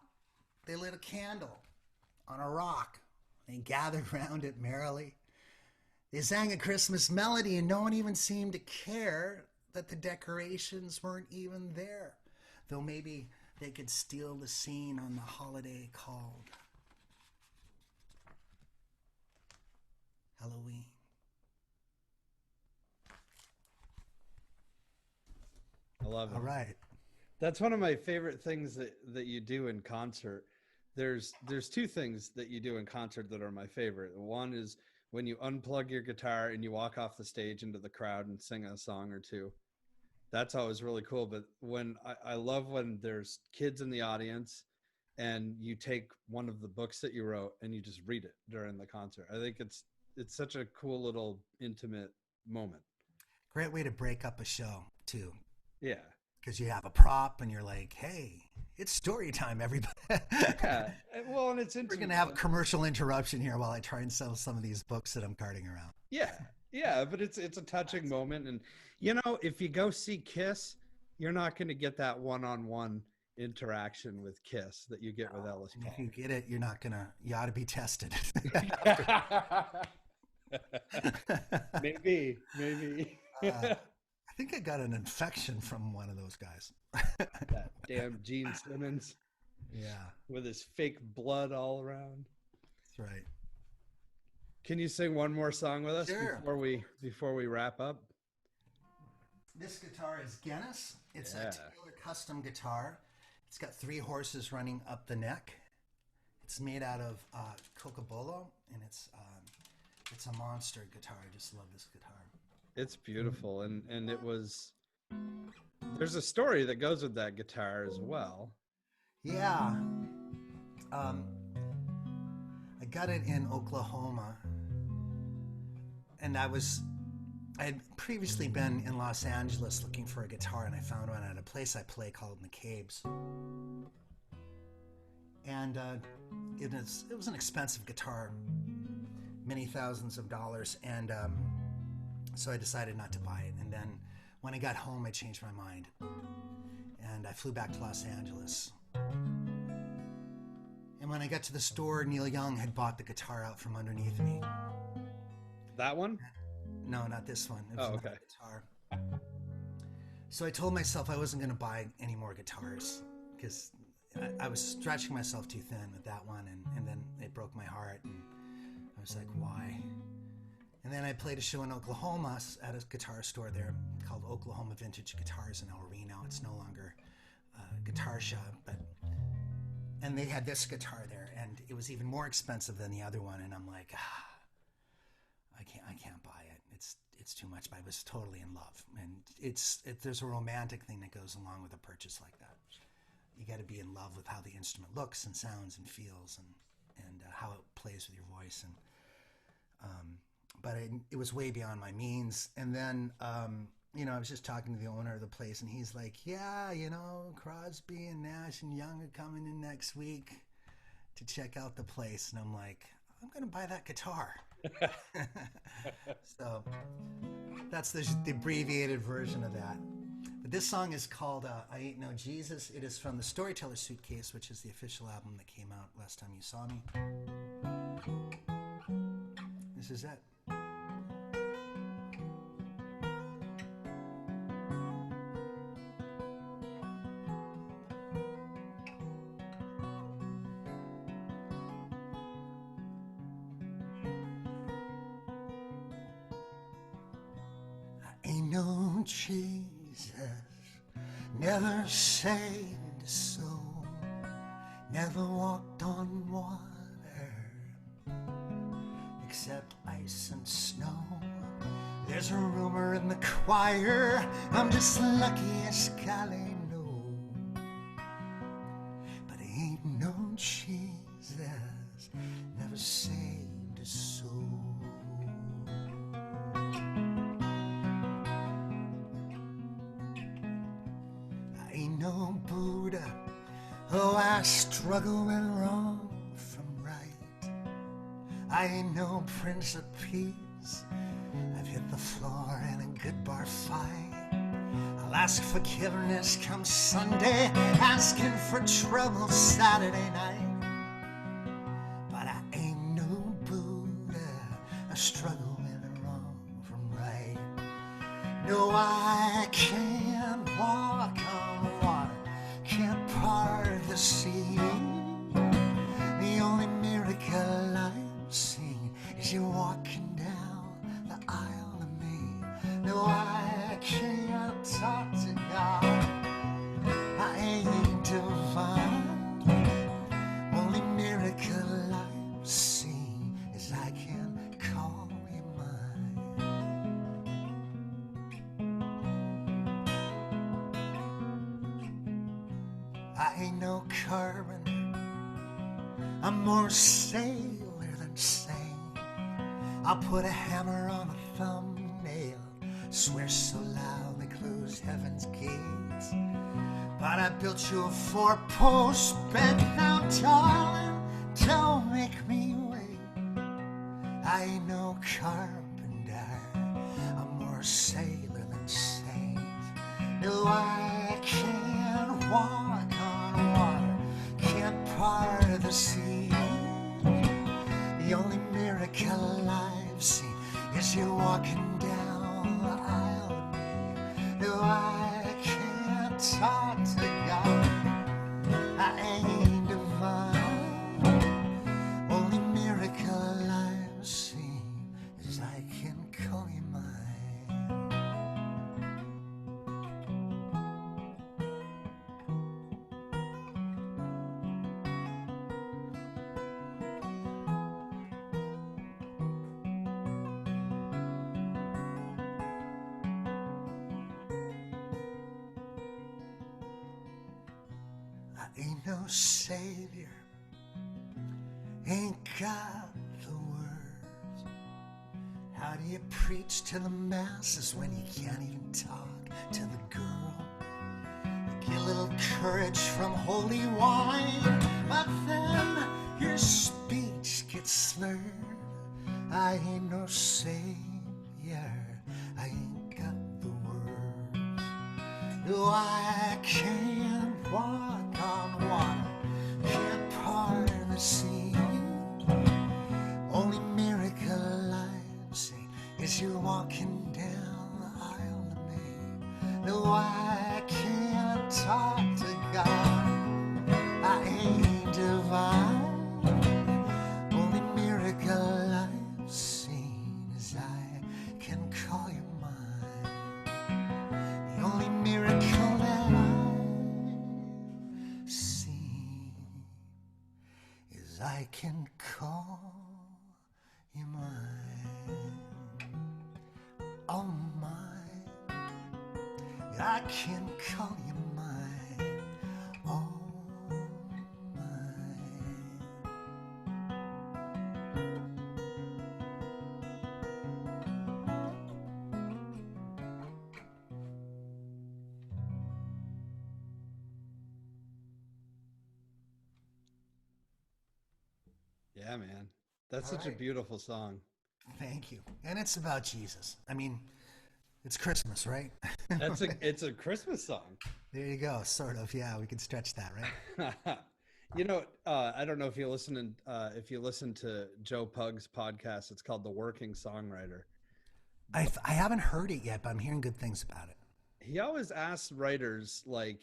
they lit a candle on a rock. They gathered round it merrily. They sang a Christmas melody, and no one even seemed to care that the decorations weren't even there, though maybe they could steal the scene on the holiday called Halloween. I love it. All right. That's one of my favorite things that you do in concert. There's 2 things that you do in concert that are my favorite. One is when you unplug your guitar and you walk off the stage into the crowd and sing a song or 2. That's always really cool. But when I love when there's kids in the audience and you take one of the books that you wrote and you just read it during the concert. I think it's such a cool little intimate moment. Great way to break up a show too. Yeah. Because you have a prop and you're like, hey, it's story time, everybody. Yeah. Well, and it's We're going to have a commercial interruption here while I try and sell some of these books that I'm carting around. Yeah. Yeah. But it's a touching moment. And, if you go see Kiss, you're not going to get that one-on-one interaction with Kiss that you get with Ellis Paul. If you get it, you ought to be tested. Maybe. I think I got an infection from one of those guys. That damn Gene Simmons. Yeah. With his fake blood all around. That's right. Can you sing one more song with us Sure. before we wrap up? This guitar is Guinness. It's a Yeah. Taylor custom guitar. It's got 3 horses running up the neck. It's made out of cocobolo, and it's a monster guitar. I just love this guitar. It's beautiful, and it was. There's a story that goes with that guitar as well. Yeah. I got it in Oklahoma, and I had previously been in Los Angeles looking for a guitar, and I found one at a place I play called McCabe's. And it was an expensive guitar, many thousands of dollars, and so I decided not to buy it. And then when I got home, I changed my mind, and I flew back to Los Angeles. And when I got to the store, Neil Young had bought the guitar out from underneath me. That one? No, not this one. It was okay. another guitar. So I told myself I wasn't going to buy any more guitars because I was stretching myself too thin with that one, and then it broke my heart, and I was like, why? And then I played a show in Oklahoma at a guitar store there called Oklahoma Vintage Guitars in El Reno. It's no longer a guitar shop, and they had this guitar there, and it was even more expensive than the other one, and I'm like, I can't buy it. It's too much. But I was totally in love, and there's a romantic thing that goes along with a purchase like that. You got to be in love with how the instrument looks and sounds and feels, and how it plays with your voice, but it was way beyond my means. And then I was just talking to the owner of the place, and he's like, yeah, Crosby and Nash and Young are coming in next week to check out the place. And I'm like, I'm gonna buy that guitar. So that's the abbreviated version of that. But this song is called I Ain't No Jesus. It is from the Storyteller Suitcase, which is the official album that came out last time you saw me. This is it. I ain't no Jesus, never saved a soul, never walked on water except ice and snow. There's a rumor in the choir I'm just the luckiest gal they know, but ain't no Jesus, never saved a soul. I ain't no Buddha, oh I struggle with wrong from right. I ain't no Prince of Peace, I've hit the floor in a good bar fight. I'll ask forgiveness come Sunday, asking for trouble Saturday night. But I ain't no Buddha, I struggle with wrong from right. No, I can't walk on water, can't part the sea. The only miracle I've seen is you walking down the aisle to me. No, I can't talk to God, I ain't divine. Only miracle I've seen is I can call you mine. I ain't no carpenter, I'm more sailor than saint. I'll put a hammer on a thumbnail, swear so loud they close heaven's gates. But I built you a four-post bed now, darling, don't make me wait. I ain't no carpenter, I'm more sailor than saint. No, I can't walk on water, can't part the sea. The only miracle I've seen is you walking down the aisle with me. No, I can't talk to God, I ain't divine. Only miracle I've seen is I can call you mine. I ain't no savior, ain't got the words. How do you preach to the masses when you can't even talk to the girl? You get a little courage from holy wine, but then your speech gets slurred. I ain't no savior, I ain't got the words. No, I can't walk on water, can't part the sea. Only miracle I've seen is you walking down the aisle to me. No, I can't talk to God, I ain't divine. Only miracle I've seen is I can call you mine. The only miracle that I've seen is I can call you mine. Oh mine, I can call you mine. Oh mine. Yeah, man. That's All such a right. beautiful song. Thank you. And it's about Jesus. I mean, it's Christmas, right? It's a Christmas song. There you go. Sort of. Yeah, we can stretch that, right? I don't know if you listen to Joe Pug's podcast. It's called The Working Songwriter. But I haven't heard it yet, but I'm hearing good things about it. he always asks writers like,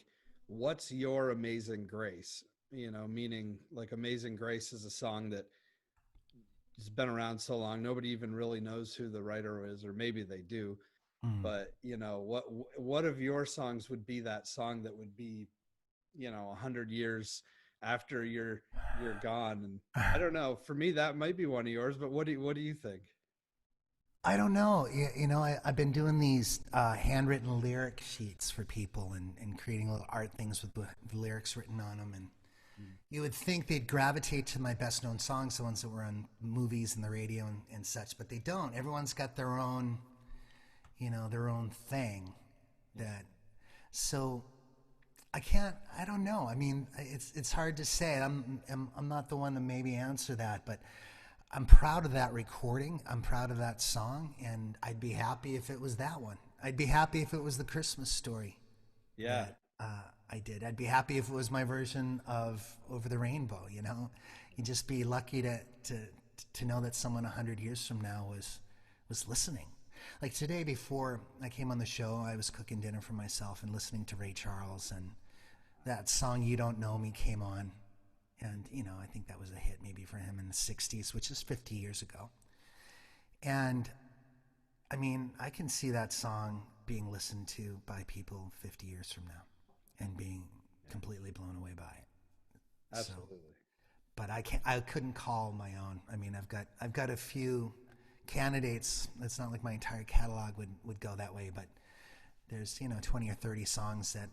"What's your amazing grace?" Meaning like "Amazing Grace" is a song that has been around so long nobody even really knows who the writer is, or maybe they do. Mm. But what of your songs would be that song that would be 100 years after you're gone? And I don't know, for me that might be one of yours, but what do you think? I don't know. I've been doing these handwritten lyric sheets for people and creating little art things with the lyrics written on them. And you would think they'd gravitate to my best known songs, the ones that were on movies and the radio and such, but they don't. Everyone's got their own, their own thing that, so I don't know. I mean, it's hard to say. I'm not the one to maybe answer that, but I'm proud of that recording. I'm proud of that song, and I'd be happy if it was that one. I'd be happy if it was the Christmas Story Yeah. that I did. I'd be happy if it was my version of Over the Rainbow. You'd just be lucky to know that someone 100 years from now was listening. Like today, before I came on the show, I was cooking dinner for myself and listening to Ray Charles, and that song "You Don't Know Me" came on. And, I think that was a hit maybe for him in the 60s, which is 50 years ago. And, I mean, I can see that song being listened to by people 50 years from now and being completely blown away by it. Absolutely. But I couldn't call my own. I mean, I've got a few candidates. It's not like my entire catalog would go that way, but there's, 20 or 30 songs that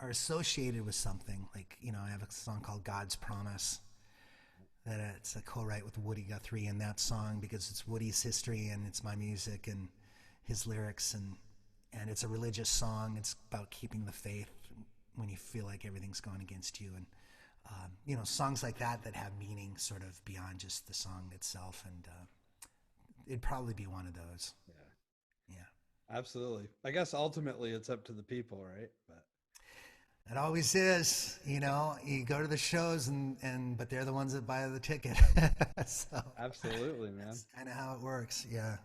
are associated with something. Like, I have a song called God's Promise that it's a co-write with Woody Guthrie in that song because it's Woody's history and it's my music and his lyrics, and it's a religious song. It's about keeping the faith when you feel like everything's going against you, and songs like that have meaning sort of beyond just the song itself, and it'd probably be one of those. Yeah, Absolutely. I guess ultimately it's up to the people, right? But it always is. You go to the shows but they're the ones that buy the ticket. So absolutely, man. that's kind of how it works. Yeah.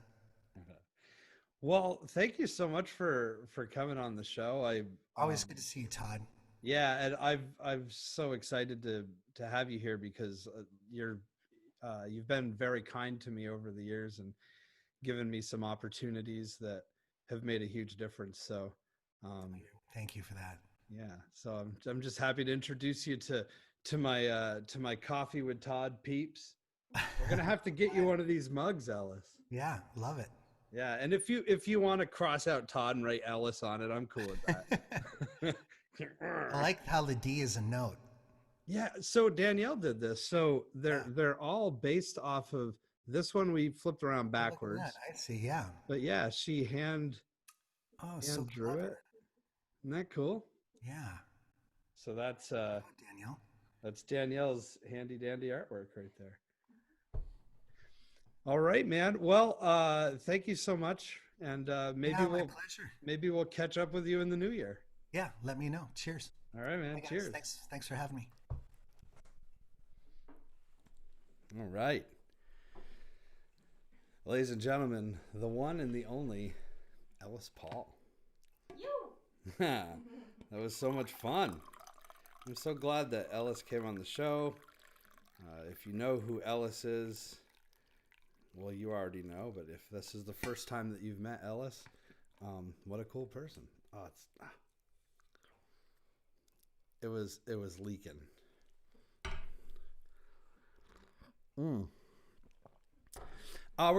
Well, thank you so much for coming on the show. Always good to see you, Todd. Yeah, and I'm so excited to have you here because you've been very kind to me over the years and given me some opportunities that have made a huge difference. So, Thank you for that. yeah, so I'm just happy to introduce you to my Coffee with Todd peeps. We're gonna have to get you one of these mugs, Ellis. Yeah, love it. Yeah, and if you want to cross out Todd and write Ellis on it, I'm cool with that. I like how the D is a note. Yeah, so Danielle did this. So they're all based off of this one we flipped around Oh, look at backwards. that. I see. Yeah. But yeah, she hand So drew it. clever. Isn't that cool? Yeah. So that's Danielle. that's Danielle's handy dandy artwork right there. All right, man. Well, thank you so much, and maybe Yeah, my pleasure. we'll catch up with you in the new year. Yeah, let me know. Cheers. All right, man. Hey, guys, Cheers. Thanks for having me. All right, ladies and gentlemen, the one and the only Ellis Paul. That was so much fun. I'm so glad that Ellis came on the show. If you know who Ellis is, well, you already know. But if this is the first time that you've met Ellis, what a cool person. Oh, it was leaking. We're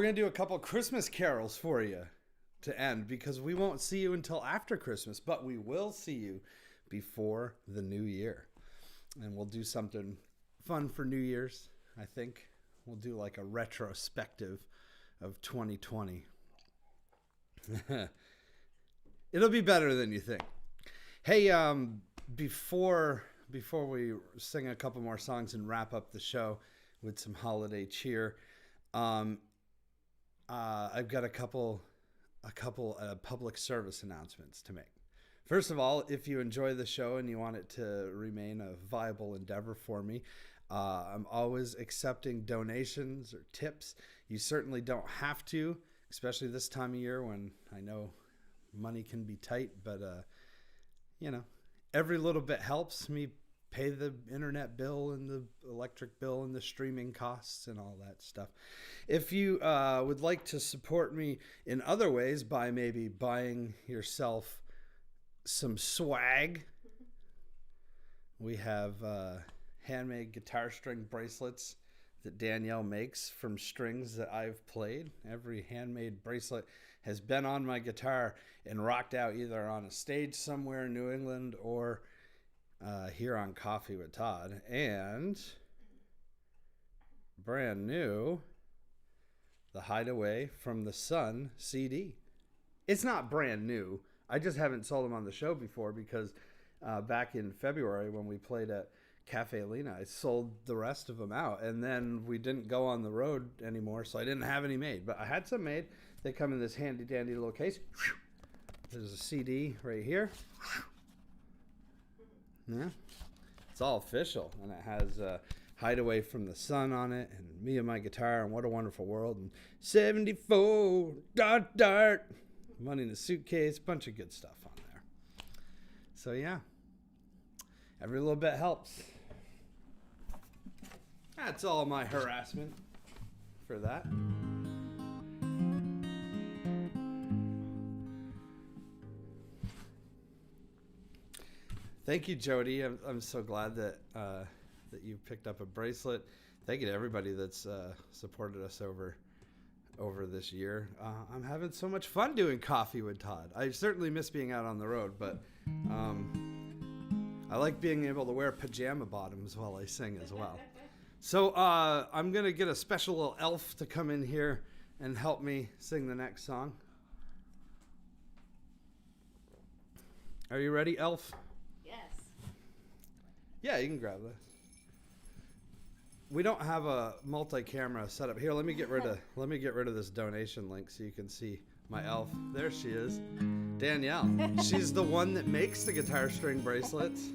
gonna do a couple Christmas carols for you to end because we won't see you until after Christmas, but we will see you before the new year, and we'll do something fun for New Year's. I think we'll do like a retrospective of 2020. It'll be better than you think. Hey, before we sing a couple more songs and wrap up the show with some holiday cheer, I've got a couple public service announcements to make. First of all, if you enjoy the show and you want it to remain a viable endeavor for me, I'm always accepting donations or tips. You certainly don't have to, especially this time of year when I know money can be tight, but every little bit helps me pay the internet bill and the electric bill and the streaming costs and all that stuff. If you would like to support me in other ways by maybe buying yourself some swag, we have handmade guitar string bracelets that Danielle makes from strings that I've played. Every handmade bracelet has been on my guitar and rocked out either on a stage somewhere in New England or here on Coffee with Todd. And brand new, the Hideaway from the Sun CD. It's not brand new. I just haven't sold them on the show before because back in February when we played at Cafe Lena, I sold the rest of them out, and then we didn't go on the road anymore, so I didn't have any made. But I had some made. They come in this handy dandy little case. There's a CD right here. Yeah, it's all official, and it has Hideaway from the Sun on it, and me and my guitar, and What a Wonderful World, and 74 dart, Money in a Suitcase, bunch of good stuff on there. So yeah, every little bit helps. That's all my harassment for that. Thank you, Jody. I'm so glad that that you picked up a bracelet. Thank you to everybody that's supported us over this year. I'm having so much fun doing Coffee with Todd. I certainly miss being out on the road, but I like being able to wear pajama bottoms while I sing as well. So I'm going to get a special little elf to come in here and help me sing the next song. Are you ready, elf? Yes. Yeah, you can grab this. We don't have a multi-camera setup here. Let me get rid of this donation link so you can see my elf. There she is, Danielle. She's the one that makes the guitar string bracelets.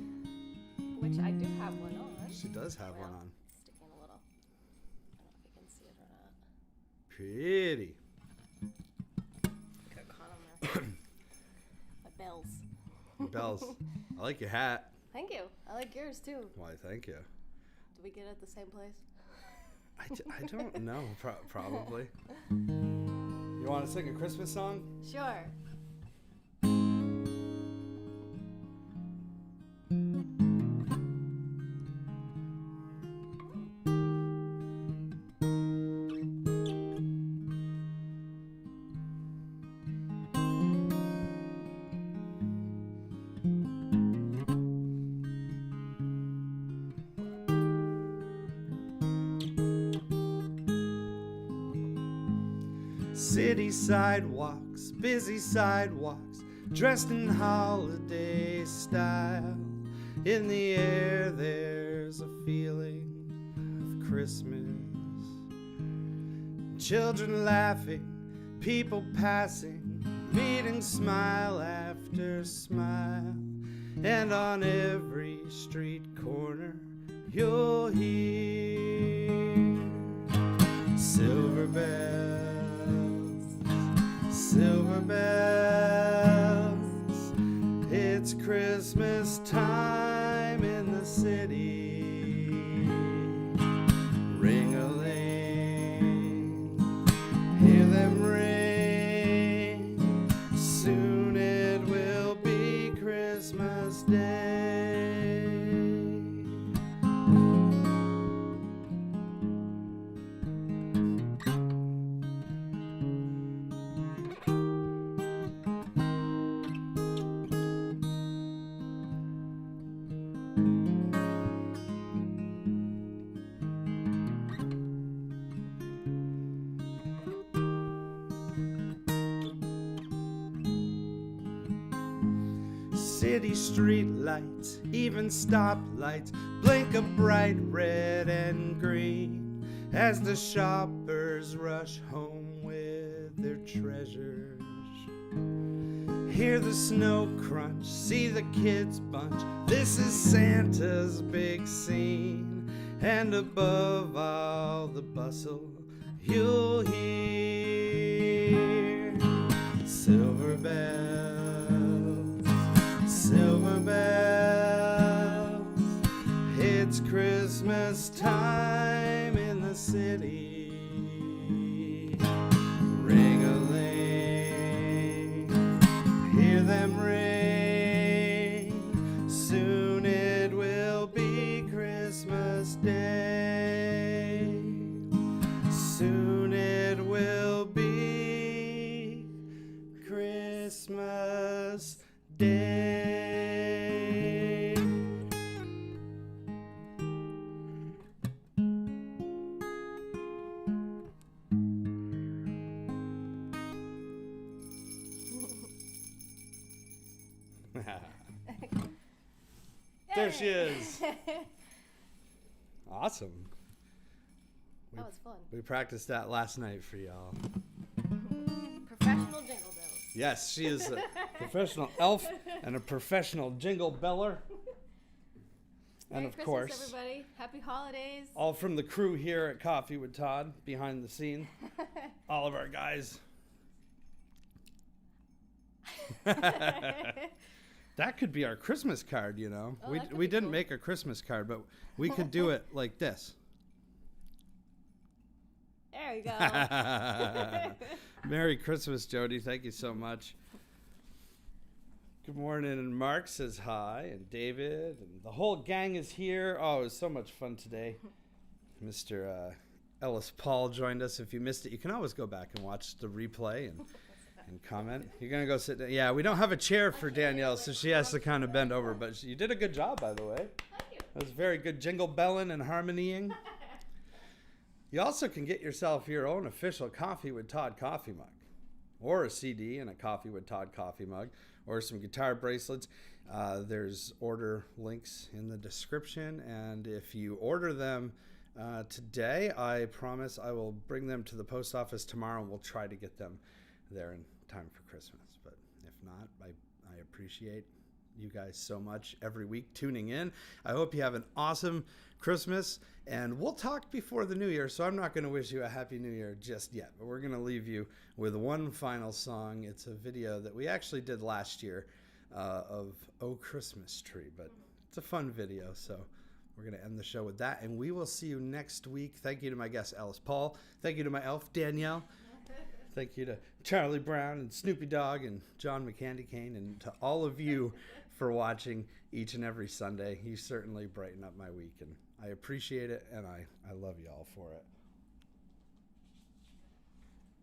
Which I do have one on. She does have one on. Sticking a little. I don't know if you can see it or not. Pretty. Got caught on there. My bells. Bells. I like your hat. Thank you. I like yours too. Why, thank you. Did we get it at the same place? I don't know. Probably. You want to sing a Christmas song? Sure. City sidewalks, busy sidewalks, dressed in holiday style. In the air there's a feeling of Christmas. Children laughing, people passing, meeting smile after smile. And on every street corner you'll hear silver bells. Silver bells, it's Christmas time in the city. Ring-a-ling, hear them ring. Soon it will be Christmas Day. City street lights, even stoplights, blink a bright red and green as the shoppers rush home with their treasures. Hear the snow crunch, see the kids bunch. This is Santa's big scene, and above all the bustle, you'll hear silver bells, silver bells. It's Christmas time in the city. Ring-a-ling, hear them ring. Soon it will be Christmas Day. Soon it will be Christmas Day. There she is. Awesome. That was fun. We practiced that last night for y'all. Professional jingle bells. Yes, she is a professional elf and a professional jingle beller. And Merry of Christmas, course, everybody. Happy holidays. all from the crew here at Coffee with Todd, behind the scene. All of our guys. That could be our Christmas card, you know. Oh, we that could we be didn't cool. make a Christmas card, but we could do it like this. There we go. Merry Christmas, Jody. Thank you so much. Good morning. And Mark says hi. And David. And the whole gang is here. Oh, it was so much fun today. Mr. Ellis Paul joined us. If you missed it, you can always go back and watch the replay and comment. You're going to go sit down. Yeah, we don't have a chair for Danielle, so she has to kind of bend over. But you did a good job, by the way. Thank you. It was very good jingle belling and harmonying. You also can get yourself your own official Coffee with Todd coffee mug, or a CD and a Coffee with Todd coffee mug, or some guitar bracelets. There's order links in the description, and if you order them today, I promise I will bring them to the post office tomorrow, and we'll try to get them there in time for Christmas. But if not, I appreciate you guys so much every week tuning in. I hope you have an awesome Christmas, and we'll talk before the new year, so I'm not going to wish you a happy new year just yet, but we're going to leave you with one final song. It's a video that we actually did last year of Oh Christmas Tree, but it's a fun video, so we're going to end the show with that, and we will see you next week. Thank you to my guest Ellis Paul. Thank you to my elf Danielle. Thank you to Charlie Brown and Snoopy Dogg and John McCandy Kane, and to all of you for watching each and every Sunday. You certainly brighten up my week, and I appreciate it, and I love you all for it.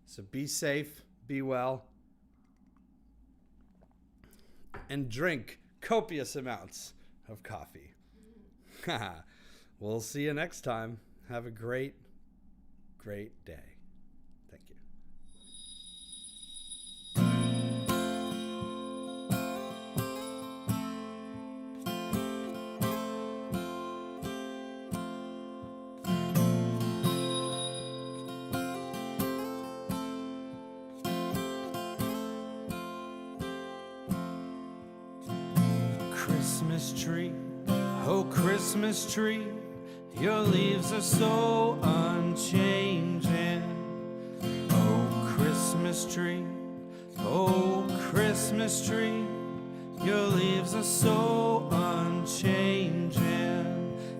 So be safe, be well, and drink copious amounts of coffee. We'll see you next time. Have a great, great day. Thank you. Christmas tree, oh Christmas tree, your leaves are so unchanging. Oh Christmas tree, oh Christmas tree, your leaves are so unchanging.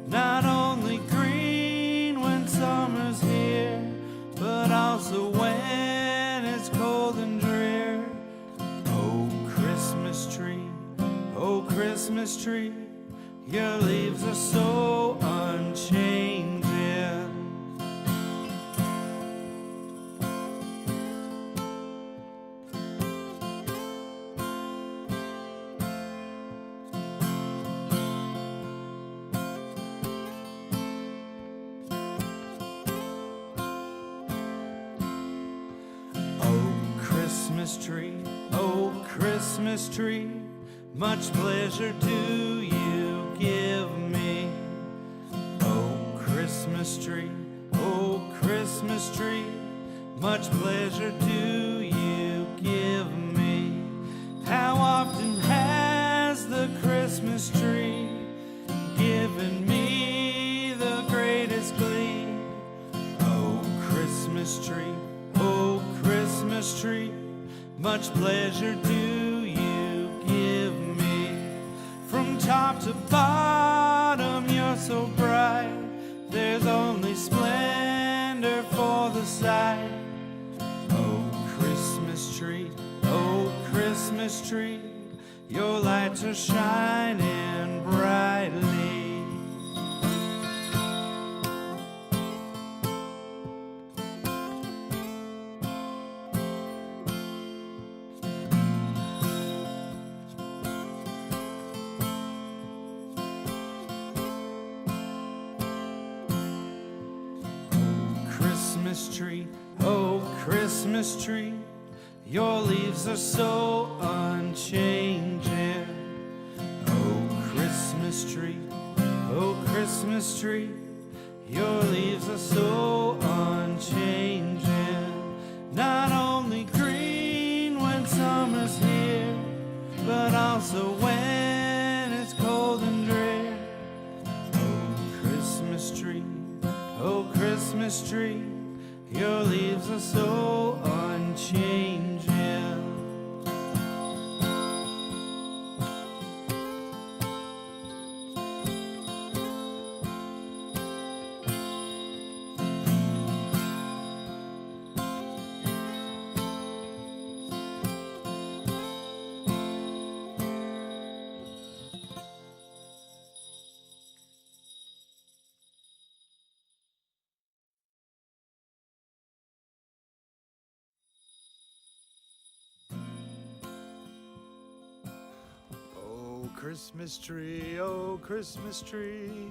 Not only green when summer's here, but also when it's cold and drear. Oh Christmas tree, oh Christmas tree, your leaves are so unchanging. Oh Christmas tree, oh Christmas tree, much pleasure do you give me. Oh Christmas tree, much pleasure do much pleasure do you give me? From top to bottom, you're so bright. There's only splendor for the sight. Oh, Christmas tree, oh, Christmas tree, your lights are shining brightly. Christmas tree, oh Christmas tree, your leaves are so unchanging. Oh Christmas tree, oh Christmas tree, your leaves are so unchanging. Not only green when summer's here, but also when it's cold and drear. Oh Christmas tree, oh Christmas tree, your leaves are so unchanging. Oh, Christmas tree, oh, Christmas tree.